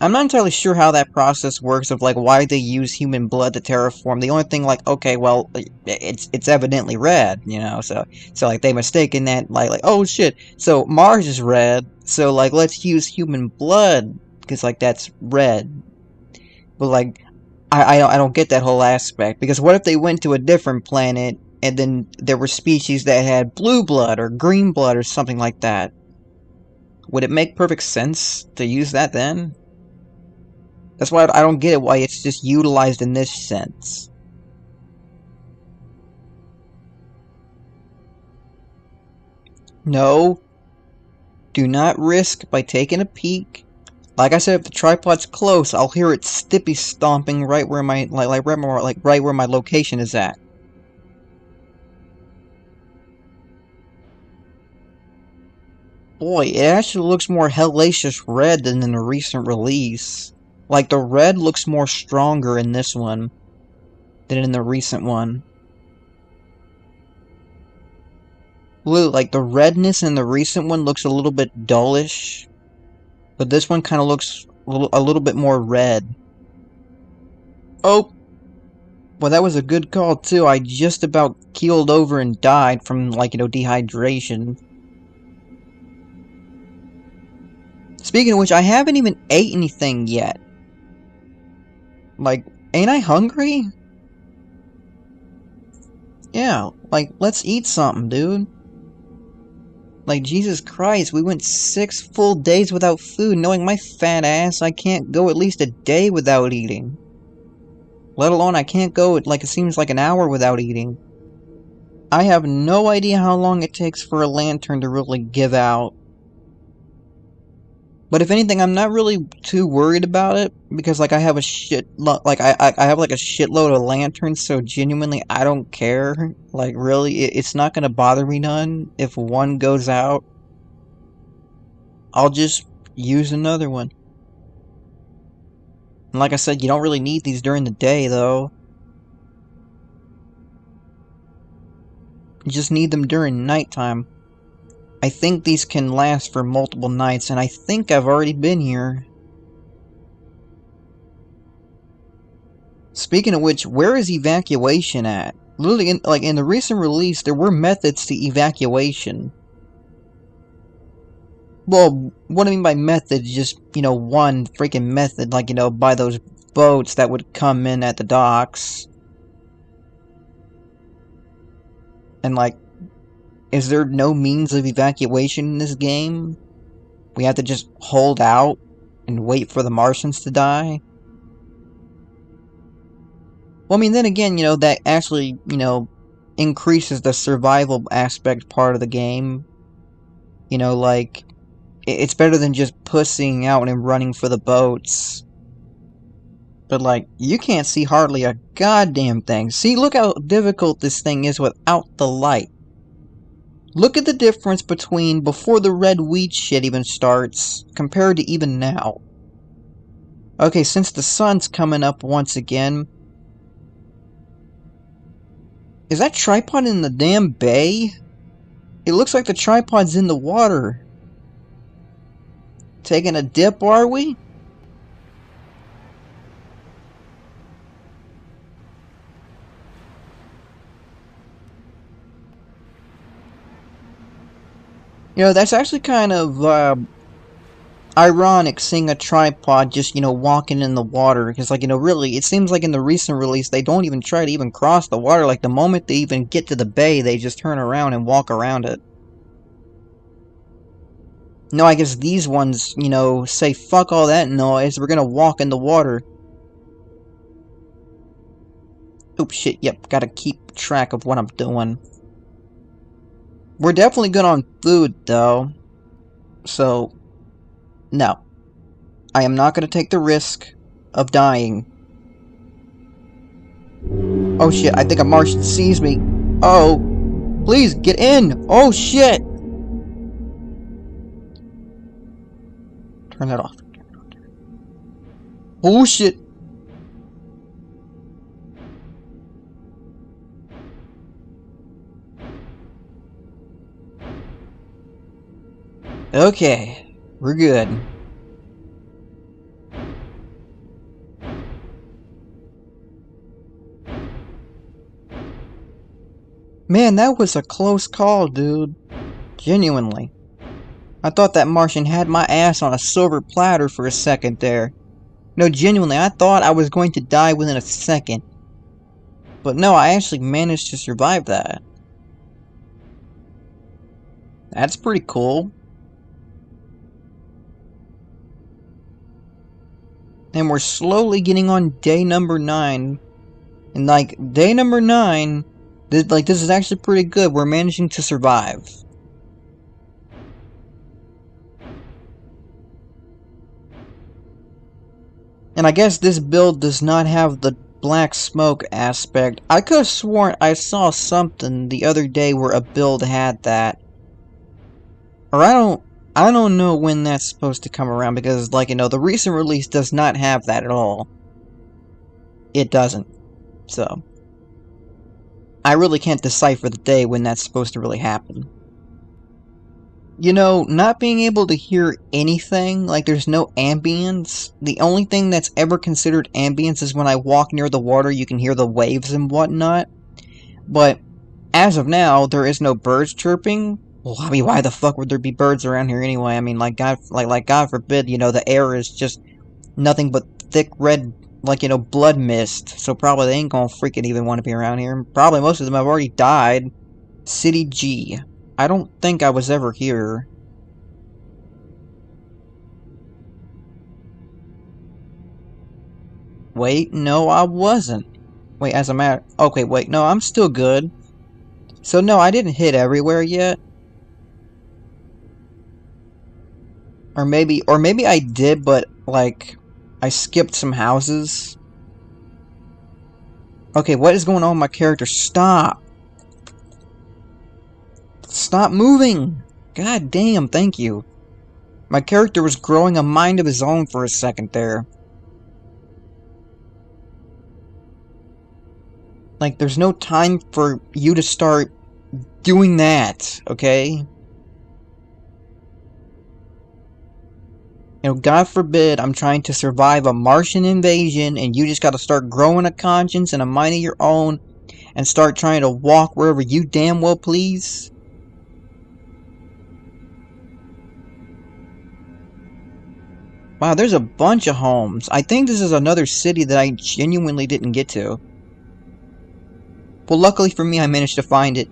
I'm not entirely sure how that process works of, like, why they use human blood to terraform. The only thing, like, okay, well, it's evidently red, you know, so like, they mistaken that, like, oh, shit, so Mars is red, so, like, let's use human blood, because, like, that's red. But, like, I don't get that whole aspect, because what if they went to a different planet, and then there were species that had blue blood, or green blood, or something like that? Would it make perfect sense to use that then? That's why I don't get it, why it's just utilized in this sense. No. Do not risk by taking a peek. Like I said, if the tripod's close, I'll hear it stippy stomping right where my right where my location is at. Boy, it actually looks more hellacious red than in the recent release. Like, the red looks more stronger in this one than in the recent one. Like, the redness in the recent one looks a little bit dullish, but this one kind of looks a little bit more red. Oh! Well, that was a good call, too. I just about keeled over and died from, like, you know, dehydration. Speaking of which, I haven't even ate anything yet. Like, ain't I hungry? Yeah, like, let's eat something, dude. Like, Jesus Christ, we went 6 full days without food, knowing my fat ass I can't go at least a day without eating. Let alone I can't go, like, it seems like an hour without eating. I have no idea how long it takes for a lantern to really give out. But if anything, I'm not really too worried about it, because, like, I have a I have, like, a shitload of lanterns, so genuinely, I don't care. Like, really, it's not gonna bother me none if one goes out. I'll just use another one. And like I said, you don't really need these during the day, though. You just need them during nighttime. I think these can last for multiple nights, and I think I've already been here. Speaking of which, where is evacuation at? Literally, in the recent release, there were methods to evacuation. Well, what I mean by methods, just, you know, one freaking method, like, you know, by those boats that would come in at the docks. And, like, is there no means of evacuation in this game? We have to just hold out and wait for the Martians to die? Well, I mean, then again, you know, that actually, you know, increases the survival aspect part of the game. You know, like, it's better than just pussying out and running for the boats. But, like, you can't see hardly a goddamn thing. See, look how difficult this thing is without the light. Look at the difference between before the red weed shit even starts, compared to even now. Okay, since the sun's coming up once again... Is that tripod in the damn bay? It looks like the tripod's in the water. Taking a dip, are we? You know, that's actually kind of, ironic seeing a tripod just, you know, walking in the water. Because, like, you know, really, it seems like in the recent release, they don't even try to even cross the water. Like, the moment they even get to the bay, they just turn around and walk around it. No, I guess these ones, you know, say fuck all that noise, we're gonna walk in the water. Oops, shit, yep, gotta keep track of what I'm doing. We're definitely good on food, though. So, no. I am not gonna take the risk of dying. Oh shit, I think a Martian sees me. Oh, please, get in! Oh shit! Turn that off. Oh shit! Okay, we're good. Man, that was a close call, dude. Genuinely. I thought that Martian had my ass on a silver platter for a second there. No, genuinely, I thought I was going to die within a second. But no, I actually managed to survive that. That's pretty cool. And we're slowly getting on day number 9. And like, day number 9, this is actually pretty good. We're managing to survive. And I guess this build does not have the black smoke aspect. I could have sworn I saw something the other day where a build had that. Or I don't know when that's supposed to come around because, like, you know, the recent release does not have that at all. It doesn't. So, I really can't decipher the day when that's supposed to really happen. You know, not being able to hear anything, like there's no ambience. The only thing that's ever considered ambience is when I walk near the water, you can hear the waves and whatnot. But, as of now, there is no birds chirping. Well, I mean, why the fuck would there be birds around here anyway? I mean, like God forbid, you know, the air is just nothing but thick red, like, you know, blood mist. So probably they ain't gonna freaking even want to be around here. Probably most of them have already died. City G. I don't think I was ever here. Wait, no, I wasn't. Wait, as a matter... Okay, wait, no, I'm still good. So, no, I didn't hit everywhere yet. Or maybe I did, but, like, I skipped some houses. Okay, what is going on with my character? Stop! Stop moving! God damn, thank you. My character was growing a mind of his own for a second there. Like, there's no time for you to start doing that, okay? You know, God forbid I'm trying to survive a Martian invasion and you just gotta start growing a conscience and a mind of your own and start trying to walk wherever you damn well please. Wow, there's a bunch of homes. I think this is another city that I genuinely didn't get to. Well, luckily for me, I managed to find it.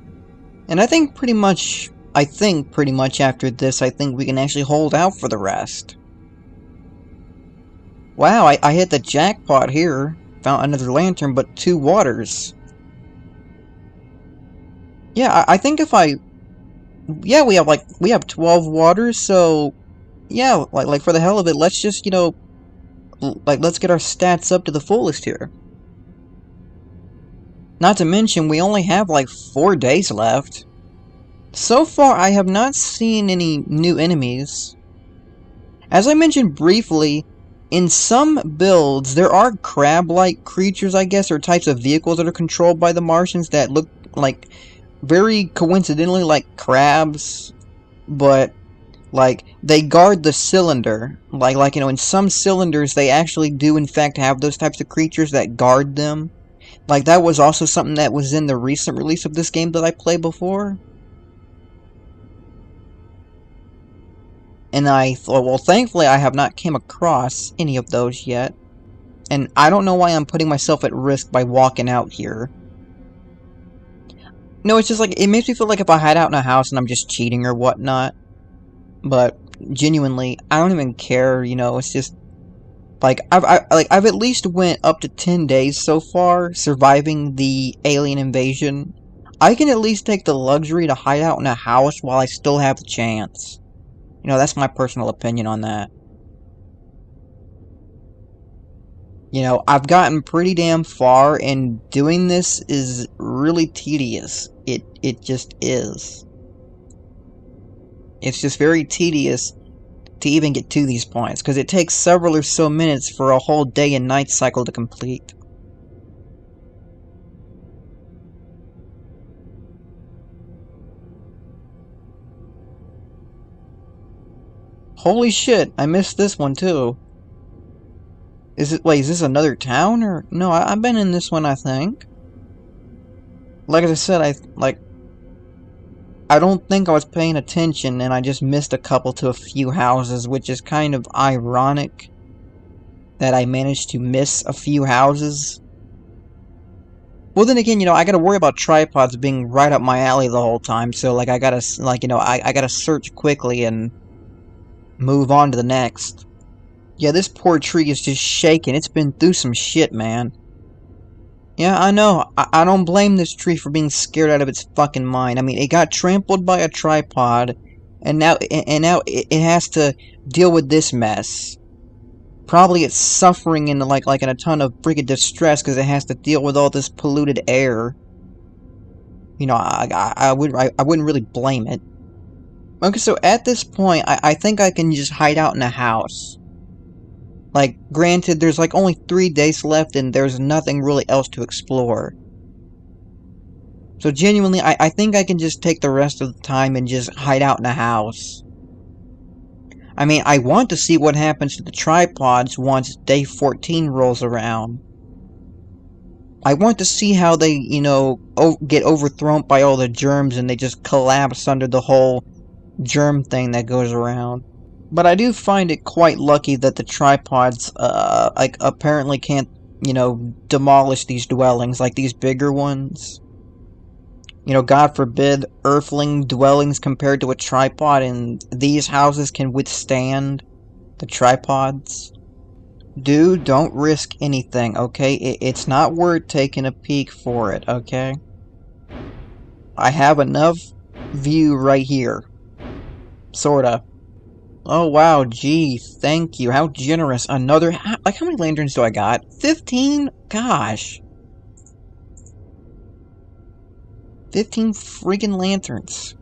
And I think pretty much after this, I think we can actually hold out for the rest. Wow, I hit the jackpot here. Found another lantern, but 2 waters. Yeah, I think if I... Yeah, we have 12 waters, so... Yeah, like for the hell of it, let's just, you know... let's get our stats up to the fullest here. Not to mention, we only have like 4 days left. So far, I have not seen any new enemies. As I mentioned briefly, in some builds, there are crab-like creatures, I guess, or types of vehicles that are controlled by the Martians that look like, very coincidentally, like crabs, but, like, they guard the cylinder. Like, you know, in some cylinders, they actually do, in fact, have those types of creatures that guard them. Like, that was also something that was in the recent release of this game that I played before. And I thought, well, thankfully I have not came across any of those yet. And I don't know why I'm putting myself at risk by walking out here. No, it's just like, it makes me feel like if I hide out in a house and I'm just cheating or whatnot. But, genuinely, I don't even care, you know, it's just... Like, I've at least went up to 10 days so far, surviving the alien invasion. I can at least take the luxury to hide out in a house while I still have the chance. You know, that's my personal opinion on that. You know, I've gotten pretty damn far, and doing this is really tedious. It just is. It's just very tedious to even get to these points, because it takes several or so minutes for a whole day and night cycle to complete. Holy shit, I missed this one too. Wait, is this another town, or... No, I've been in this one, I think. Like I said, I don't think I was paying attention, and I just missed a couple to a few houses, which is kind of ironic that I managed to miss a few houses. Well, then again, you know, I gotta worry about tripods being right up my alley the whole time, so, like, I gotta, like, you know, I gotta search quickly and move on to the next. Yeah, this poor tree is just shaking. It's been through some shit, man. Yeah, I know. I don't blame this tree for being scared out of its fucking mind. I mean, it got trampled by a tripod, and now it has to deal with this mess. Probably it's suffering in like in a ton of freaking distress because it has to deal with all this polluted air. You know, I wouldn't really blame it. Okay, so at this point, I think I can just hide out in a house. Like, granted, there's like only 3 days left and there's nothing really else to explore. So genuinely, I think I can just take the rest of the time and just hide out in a house. I mean, I want to see what happens to the tripods once day 14 rolls around. I want to see how they, you know, get overthrown by all the germs and they just collapse under the whole germ thing that goes around. But I do find it quite lucky that the tripods, like, apparently can't, you know, demolish these dwellings, like these bigger ones. You know, God forbid, earthling dwellings compared to a tripod, and these houses can withstand the tripods. Dude, don't risk anything, okay? It's not worth taking a peek for it, okay? I have enough view right here. Sorta. Oh wow, gee, thank you. How generous. Another... Like, how many lanterns do I got? 15? Gosh. 15 freaking lanterns.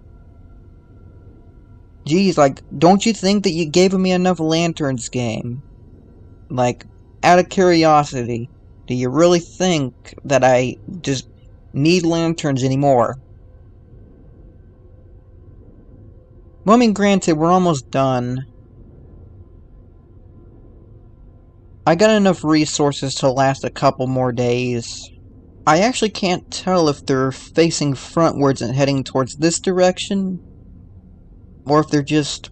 Geez, like, don't you think that you gave me enough lanterns, game? Like, out of curiosity, do you really think that I just need lanterns anymore? Well, I mean, granted, we're almost done. I got enough resources to last a couple more days. I actually can't tell if they're facing frontwards and heading towards this direction, or if they're just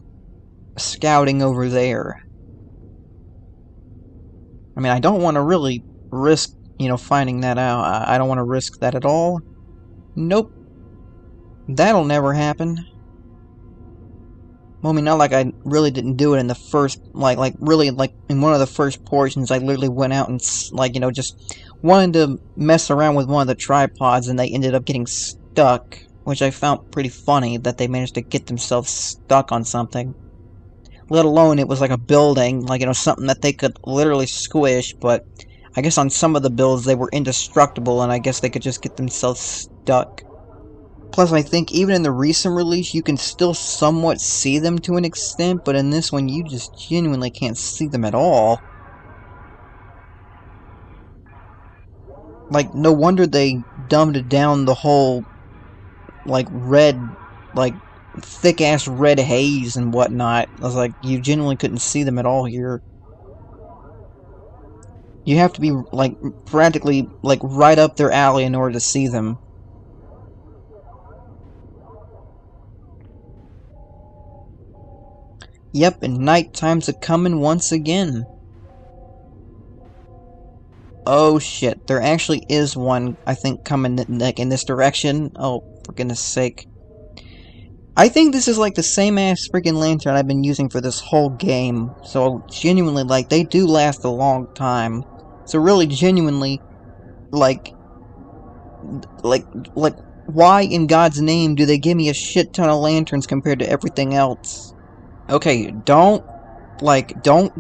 scouting over there. I mean, I don't want to really risk, you know, finding that out. I don't want to risk that at all. Nope. That'll never happen. Well, I mean, not like I really didn't do it in the first, really, in one of the first portions, I literally went out and, like, you know, just wanted to mess around with one of the tripods, and they ended up getting stuck. which I found pretty funny that they managed to get themselves stuck on something. Let alone it was like a building, like, something that they could literally squish, but I guess on some of the builds they were indestructible, and I guess they could just get themselves stuck. Plus, I think even in the recent release, you can still somewhat see them to an extent, but in this one, you just genuinely can't see them at all. Like, no wonder they dumbed down the whole, like, red, like, thick-ass red haze and whatnot. I was like, you genuinely couldn't see them at all here. You have to be, like, practically, like, right up their alley in order to see them. Yep, and night time's a-comin' once again. Oh shit, there actually is one, I think, coming, like, in this direction. Oh, for goodness sake. I think this is, like, the same-ass freaking lantern I've been using for this whole game. So, genuinely, like, they do last a long time. So, really, genuinely, like, why in God's name do they give me a shit ton of lanterns compared to everything else? Okay, don't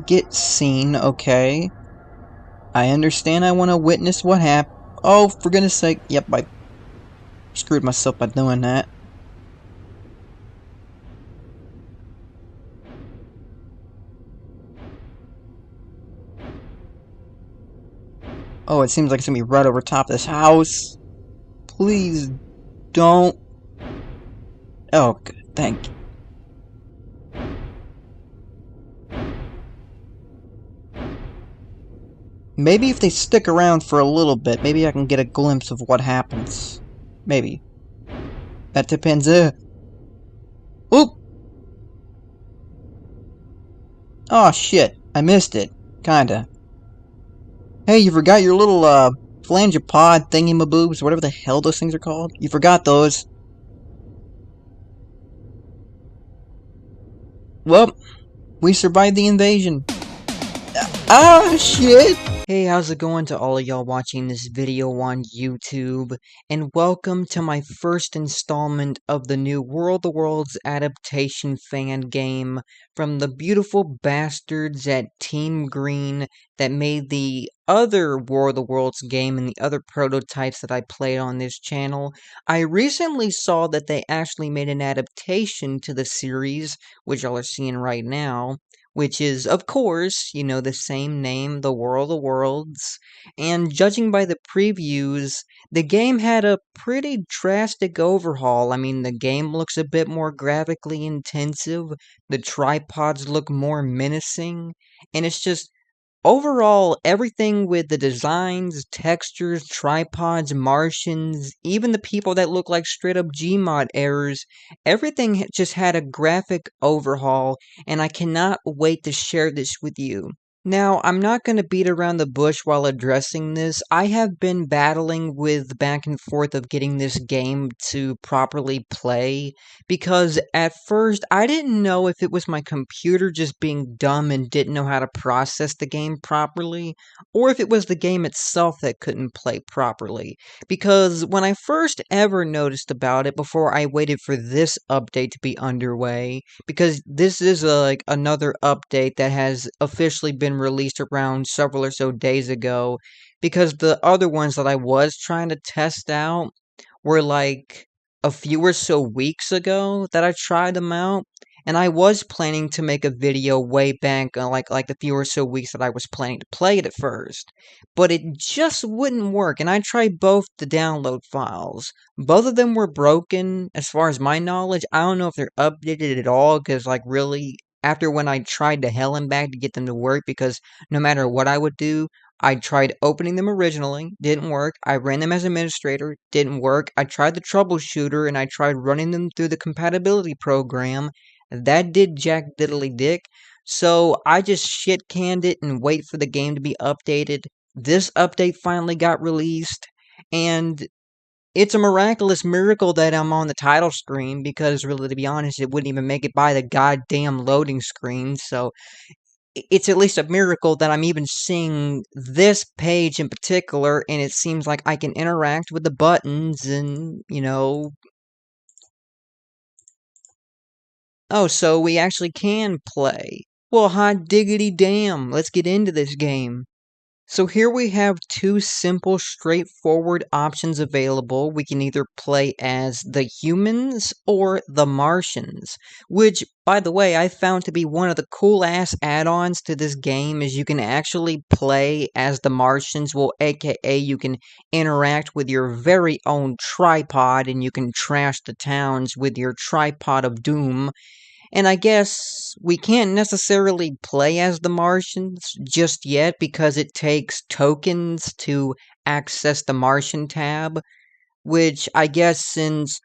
get seen, okay? I understand I want to witness what happened. Oh, for goodness sake. Yep, I screwed myself by doing that. Oh, it seems like it's gonna be right over top of this house. Please don't. Oh, good. Thank you. Maybe if they stick around for a little bit, maybe I can get a glimpse of what happens. Maybe. That depends. Oop! Oh shit, I missed it. Kinda. Hey, you forgot your little, flangipod thingy-maboobs, whatever the hell those things are called? You forgot those. Well, we survived the invasion. Ah, shit! Hey, how's it going to all of y'all watching this video on YouTube? And welcome to my first installment of the new War of the Worlds adaptation fan game from the beautiful bastards at Team Green that made the other War of the Worlds game and the other prototypes that I played on this channel. I recently saw that they actually made an adaptation to the series, which y'all are seeing right now, which is, of course, the same name, The War of the Worlds. And judging by the previews, the game had a pretty drastic overhaul. I mean, the game looks a bit more graphically intensive, the tripods look more menacing, and it's just overall, everything with the designs, textures, tripods, Martians, even the people that look like straight up Gmod errors, everything just had a graphic overhaul, and I cannot wait to share this with you. Now, I'm not going to beat around the bush while addressing this. I have been battling with back and forth of getting this game to properly play, because at first I didn't know if it was my computer just being dumb and didn't know how to process the game properly, or if it was the game itself that couldn't play properly. Because when I first ever noticed about it before I waited for this update to be underway, because this is another update that has officially been released around several or so days ago, because the other ones that I was trying to test out were like a few or so weeks ago that I tried them out, and I was planning to make a video way back, like the few or so weeks that I was planning to play it at first, but it just wouldn't work, and I tried both the download files. Both of them were broken, as far as my knowledge. I don't know if they're updated at all, because, really, after when I tried to hell and back to get them to work, because no matter what I would do, I tried opening them originally, didn't work. I ran them as administrator, didn't work. I tried the troubleshooter, and I tried running them through the compatibility program. That did jack diddly dick. So I just shit canned it and wait for the game to be updated. This update finally got released, and it's a miraculous miracle that I'm on the title screen, because really, to be honest, it wouldn't even make it by the goddamn loading screen, so it's at least a miracle that I'm even seeing this page in particular, and it seems like I can interact with the buttons and, Oh, so we actually can play. Well, hot diggity damn, let's get into this game. So here we have two simple, straightforward options available. We can either play as the humans or the Martians, which, by the way, I found to be one of the cool-ass add-ons to this game is you can actually play as the Martians, well, aka you can interact with your very own tripod and you can trash the towns with your tripod of doom. And I guess we can't necessarily play as the Martians just yet because it takes tokens to access the Martian tab, which I guess since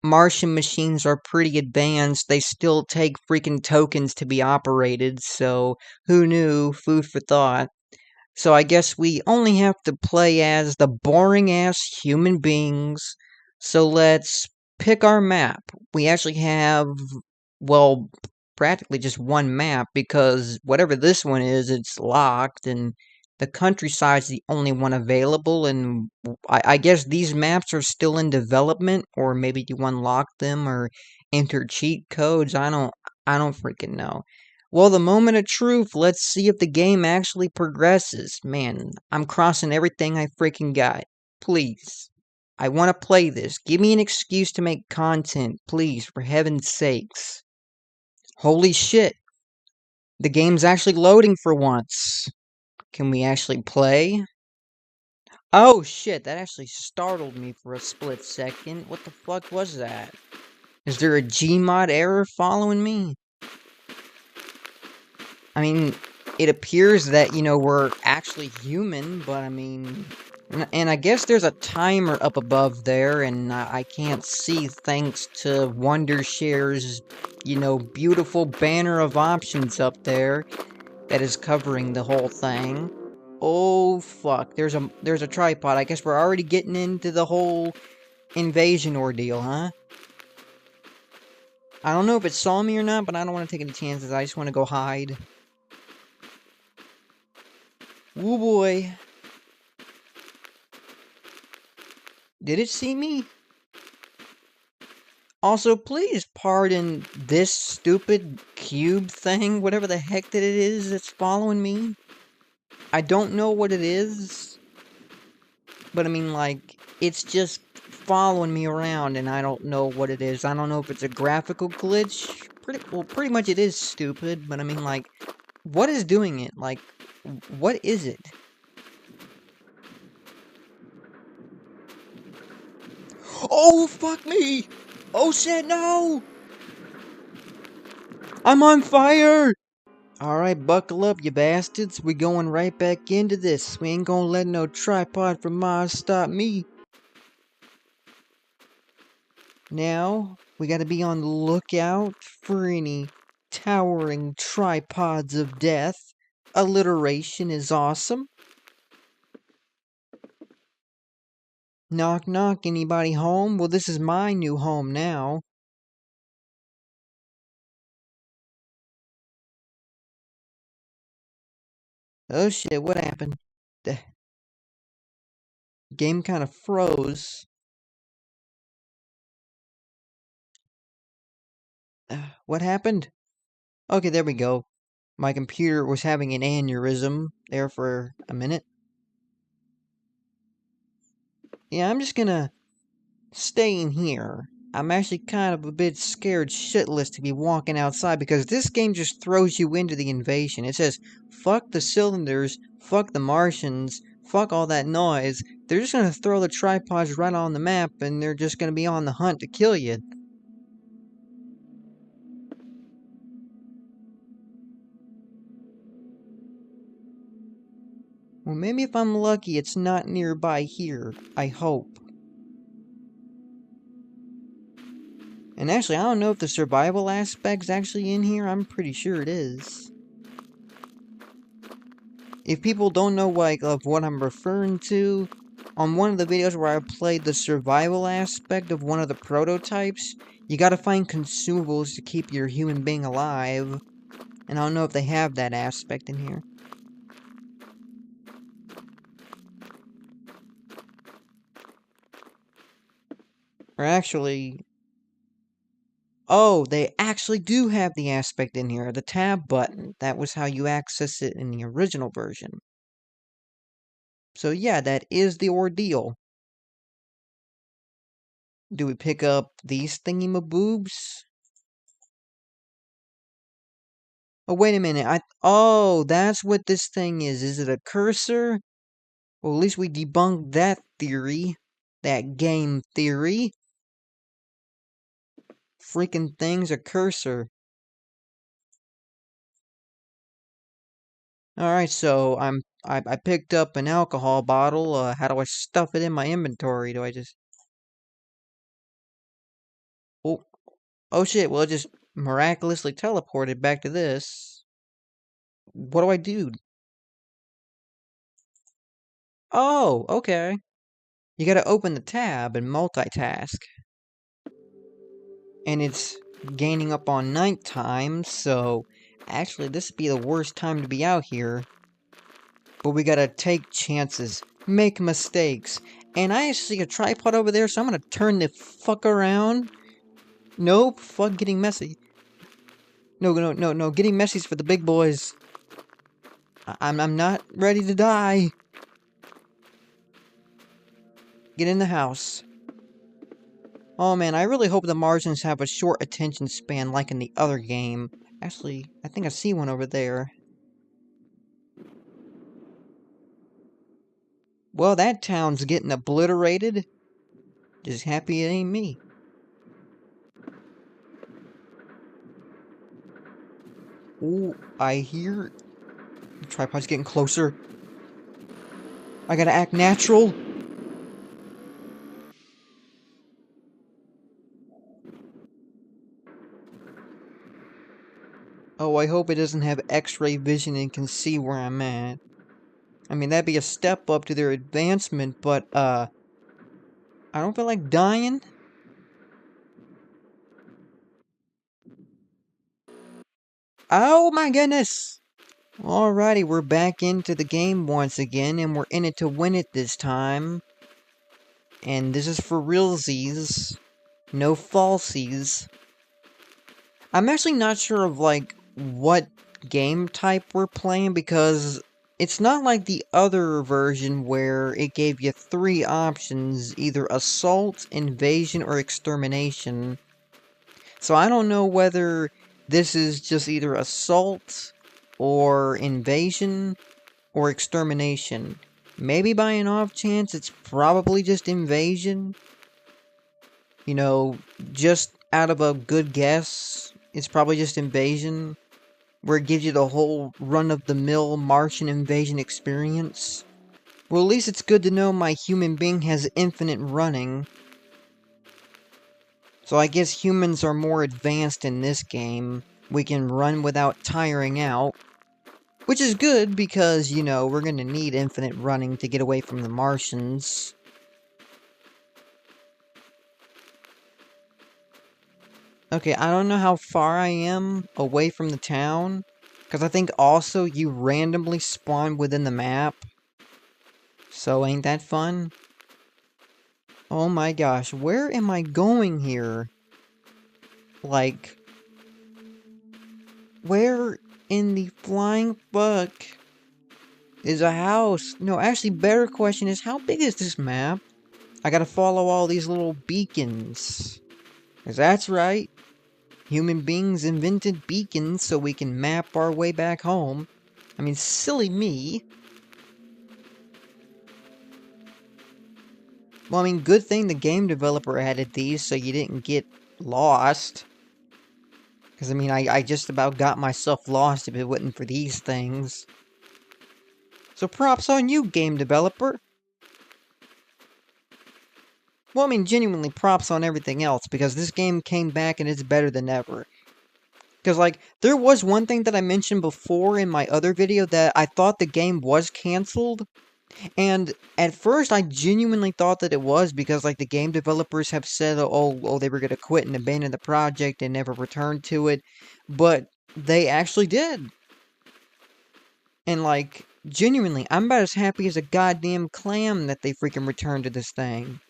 Martian machines are pretty advanced, they still take freaking tokens to be operated, so who knew? Food for thought. So I guess we only have to play as the boring ass human beings. So let's pick our map. We actually have, well, practically just one map because whatever this one is, it's locked and the countryside's the only one available. And I guess these maps are still in development, or maybe you unlock them or enter cheat codes. I don't freaking know. Well, the moment of truth, let's see if the game actually progresses. Man, I'm crossing everything I freaking got. Please. I want to play this. Give me an excuse to make content, please, for heaven's sakes. Holy shit. The game's actually loading for once. Can we actually play? Oh shit, that actually startled me for a split second. What the fuck was that? Is there a Gmod error following me? I mean, it appears that, we're actually human, but I mean... And I guess there's a timer up above there, and I can't see thanks to Wondershare's, beautiful banner of options up there that is covering the whole thing. Oh, fuck. There's a tripod. I guess we're already getting into the whole invasion ordeal, huh? I don't know if it saw me or not, but I don't want to take any chances. I just want to go hide. Woo boy. Did it see me? Also, please pardon this stupid cube thing, whatever the heck that it is that's following me. I don't know what it is, but I mean, like, it's just following me around and I don't know what it is. I don't know if it's a graphical glitch. Pretty much it is stupid, but I mean, like, what is doing it? Like, what is it? Oh, fuck me! Oh shit, no! I'm on fire! Alright, buckle up, you bastards. We're going right back into this. We ain't gonna let no tripod from Mars stop me. Now, we gotta be on the lookout for any towering tripods of death. Alliteration is awesome. Knock knock, anybody home? Well, this is my new home now. Oh shit, what happened? The game kind of froze. What happened? Okay, there we go. My computer was having an aneurysm there for a minute. Yeah, I'm just gonna stay in here. I'm actually kind of a bit scared shitless to be walking outside because this game just throws you into the invasion. It says, fuck the cylinders, fuck the Martians, fuck all that noise. They're just gonna throw the tripods right on the map and they're just gonna be on the hunt to kill you. Well, maybe if I'm lucky, it's not nearby here. I hope. And actually, I don't know if the survival aspect's actually in here. I'm pretty sure it is. If people don't know, like, of what I'm referring to, on one of the videos where I played the survival aspect of one of the prototypes, you gotta find consumables to keep your human being alive. And I don't know if they have that aspect in here. Or actually... Oh, they actually do have the aspect in here, the tab button. That was how you access it in the original version. So yeah, that is the ordeal. Do we pick up these thingy-maboobs? Oh, wait a minute. Oh, that's what this thing is. Is it a cursor? Well, at least we debunked that theory. That game theory. Freaking thing's a cursor. Alright, so I picked up an alcohol bottle. How do I stuff it in my inventory? Do I just... Oh, oh shit, well, it just miraculously teleported back to this. What do I do? Oh, okay. You gotta open the tab and multitask. And it's gaining up on nighttime, so actually this would be the worst time to be out here. But we gotta take chances, make mistakes. And I see a tripod over there, so I'm gonna turn the fuck around. Nope, fuck getting messy. No, getting messy's for the big boys. I'm not ready to die. Get in the house. Oh man, I really hope the Martians have a short attention span like in the other game. Actually, I think I see one over there. Well, that town's getting obliterated. Just happy it ain't me. Ooh, I hear... The tripod's getting closer. I gotta act natural. Oh, I hope it doesn't have X-ray vision and can see where I'm at. I mean, that'd be a step up to their advancement, but, I don't feel like dying. Oh my goodness! Alrighty, we're back into the game once again, and we're in it to win it this time. And this is for realsies. No falsies. I'm actually not sure of, like, what game type we're playing, because it's not like the other version where it gave you 3 options, either assault, invasion, or extermination. So I don't know whether this is just either assault, or invasion, or extermination. Maybe by an off chance, it's probably just invasion. You know, just out of a good guess, it's probably just invasion, where it gives you the whole run-of-the-mill Martian invasion experience. Well, at least it's good to know my human being has infinite running. So I guess humans are more advanced in this game. We can run without tiring out. Which is good because, you know, we're gonna need infinite running to get away from the Martians. Okay, I don't know how far I am away from the town. Because I think also you randomly spawn within the map. So ain't that fun? Oh my gosh, where am I going here? Like... Where in the flying fuck is a house? No, actually, better question is, how big is this map? I gotta follow all these little beacons. 'Cause that's right. Human beings invented beacons so we can map our way back home. I mean, silly me. Well, I mean, good thing the game developer added these so you didn't get lost. Because, I mean, I just about got myself lost if it wasn't for these things. So props on you, game developer. Well, I mean, genuinely props on everything else, because this game came back and it's better than ever. Because, like, there was one thing that I mentioned before in my other video that I thought the game was cancelled. And at first, I genuinely thought that it was, because, like, the game developers have said, oh, they were going to quit and abandon the project and never return to it. But they actually did. And, like, genuinely, I'm about as happy as a goddamn clam that they freaking returned to this thing.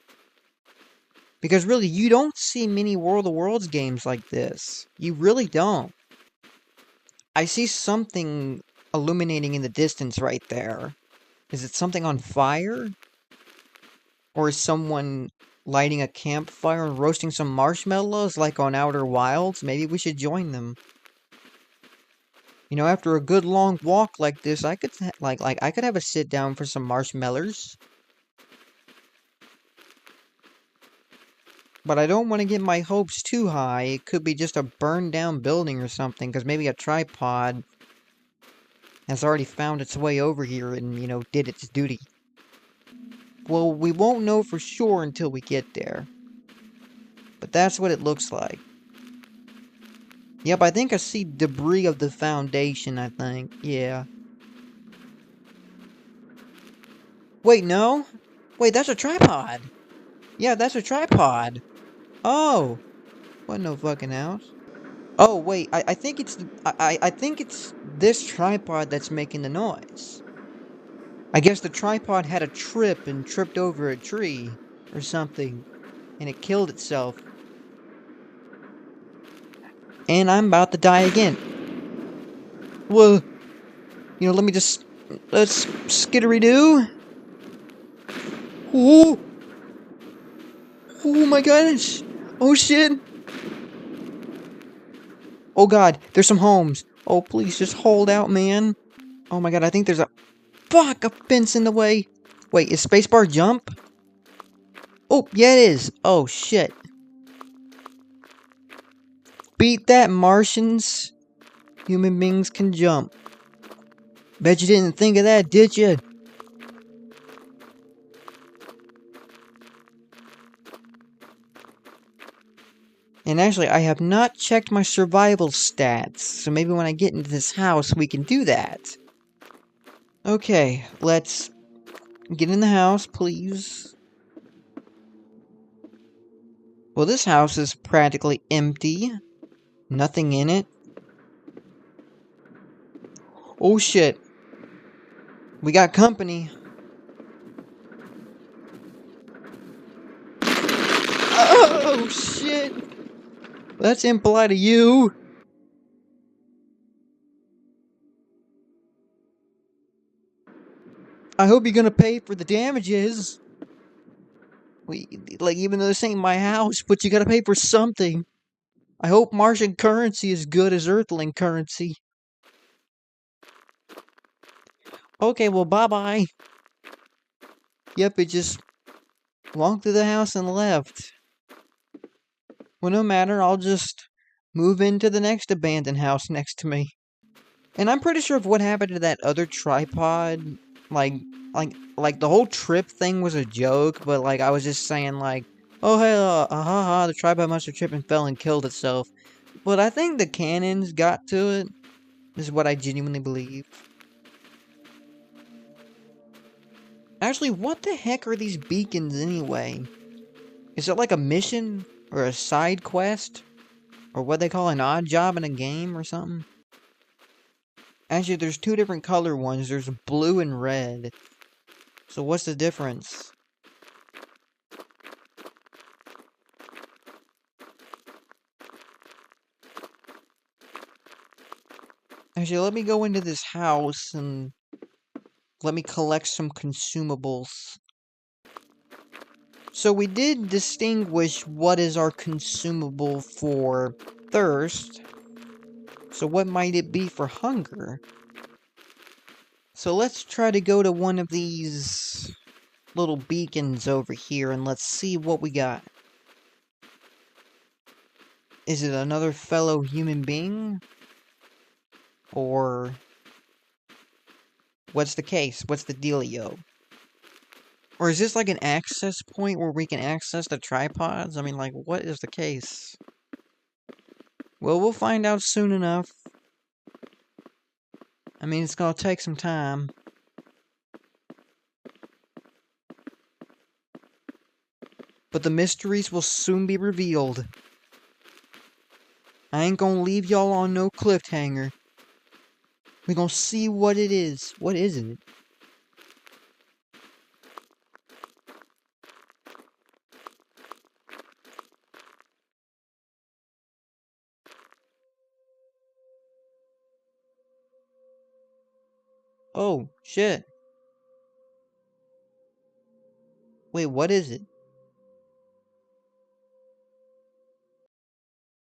Because really, you don't see many World of Worlds games like this. You really don't. I see something illuminating in the distance right there. Is it something on fire? Or is someone lighting a campfire and roasting some marshmallows like on Outer Wilds? Maybe we should join them. You know, after a good long walk like this, I could I could have a sit down for some marshmallows. But I don't want to get my hopes too high. It could be just a burned down building or something, because maybe a tripod has already found its way over here and, you know, did its duty. Well, we won't know for sure until we get there. But that's what it looks like. Yep, I think I see debris of the foundation, I think. Yeah. Wait, no? Wait, that's a tripod! Yeah, that's a tripod! Oh! What no fucking else? Oh, wait, I think it's... I think it's this tripod that's making the noise. I guess the tripod had a trip and tripped over a tree. Or something. And it killed itself. And I'm about to die again. Well, you know, let's skittery-doo. Ooh! Oh my gosh! Oh shit! Oh god, there's some homes. Oh, please just hold out, man. Oh my god, I think there's a... Fuck! A fence in the way! Wait, is spacebar jump? Oh, yeah it is! Oh shit. Beat that, Martians! Human beings can jump. Bet you didn't think of that, did you? And actually, I have not checked my survival stats, so maybe when I get into this house, we can do that. Okay, let's get in the house, please. Well, this house is practically empty. Nothing in it. Oh shit. We got company. Oh shit. That's impolite of you. I hope you're gonna pay for the damages. Like, even though this ain't my house, but you gotta pay for something. I hope Martian currency is good as Earthling currency. Okay, well, bye-bye. Yep, it just walked through the house and left. Well, no matter, I'll just move into the next abandoned house next to me. And I'm pretty sure of what happened to that other tripod, like the whole trip thing was a joke, but like I was just saying like, oh hey, haha, the tripod must have tripped and fell and killed itself. But I think the cannons got to it, is what I genuinely believe. Actually, what the heck are these beacons anyway? Is it like a mission? Or a side quest? Or what they call an odd job in a game or something? Actually, there's two different color ones. There's blue and red. So what's the difference? Actually, let me go into this house and let me collect some consumables. So we did distinguish what is our consumable for thirst. So what might it be for hunger? So let's try to go to one of these little beacons over here and let's see what we got. Is it another fellow human being? Or what's the case? What's the dealio? Or is this like an access point where we can access the tripods? I mean, like, what is the case? Well, we'll find out soon enough. I mean, it's gonna take some time. But the mysteries will soon be revealed. I ain't gonna leave y'all on no cliffhanger. We're gonna see what it is. What is it? Oh, shit. Wait, what is it?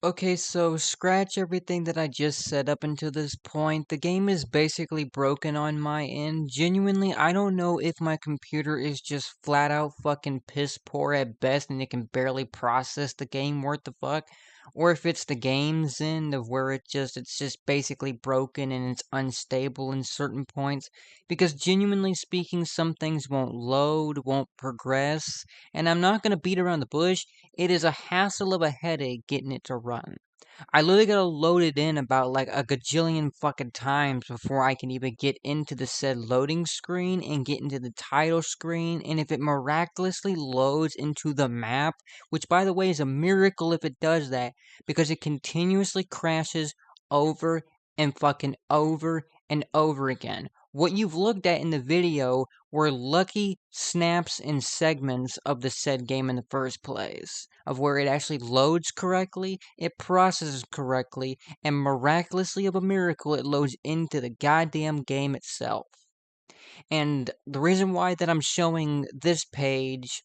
Okay, so scratch everything that I just said up until this point. The game is basically broken on my end. Genuinely, I don't know if my computer is just flat out fucking piss poor at best and it can barely process the game worth the fuck, or if it's the game's end of where it's just basically broken and it's unstable in certain points. Because genuinely speaking, some things won't load, won't progress, and I'm not gonna beat around the bush. It is a hassle of a headache getting it to run. I literally gotta load it in about like a gajillion fucking times before I can even get into the said loading screen and get into the title screen. And if it miraculously loads into the map, which by the way is a miracle if it does that, because it continuously crashes over and fucking over and over again. What you've looked at in the video were lucky snaps and segments of the said game in the first place, of where it actually loads correctly, it processes correctly, and miraculously of a miracle, it loads into the goddamn game itself. And the reason why that I'm showing this page,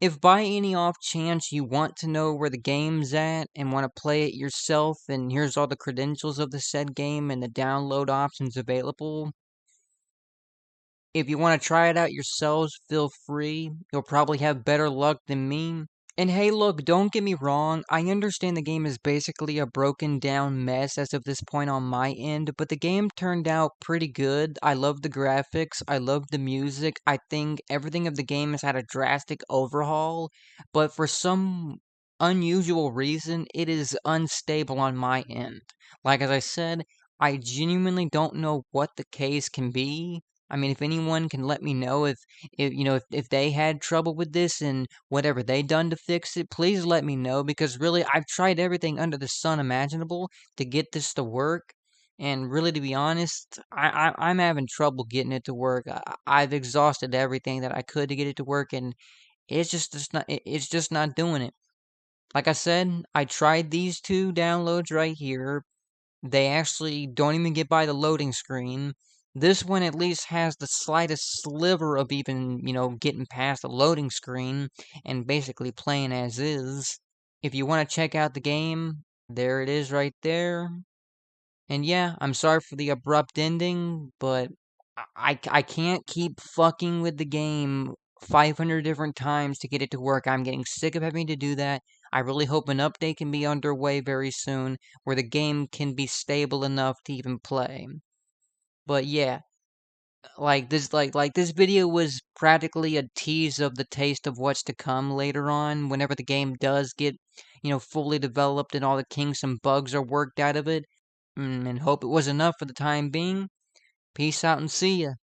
if by any off chance you want to know where the game's at and want to play it yourself, and here's all the credentials of the said game and the download options available, if you want to try it out yourselves, feel free. You'll probably have better luck than me. And hey, look, don't get me wrong. I understand the game is basically a broken down mess as of this point on my end, but the game turned out pretty good. I love the graphics. I love the music. I think everything of the game has had a drastic overhaul, but for some unusual reason, it is unstable on my end. Like as I said, I genuinely don't know what the case can be. I mean, if anyone can let me know if they had trouble with this and whatever they done to fix it, please let me know, because really I've tried everything under the sun imaginable to get this to work. And really, to be honest, I'm having trouble getting it to work. I've exhausted everything that I could to get it to work, and it's just not doing it. Like I said, I tried these two downloads right here. They actually don't even get by the loading screen. This one at least has the slightest sliver of even, getting past the loading screen and basically playing as is. If you want to check out the game, there it is right there. And yeah, I'm sorry for the abrupt ending, but I can't keep fucking with the game 500 different times to get it to work. I'm getting sick of having to do that. I really hope an update can be underway very soon where the game can be stable enough to even play. But yeah, like this video was practically a tease of the taste of what's to come later on whenever the game does get, fully developed and all the kinks and bugs are worked out of it. And hope it was enough for the time being. Peace out and see ya.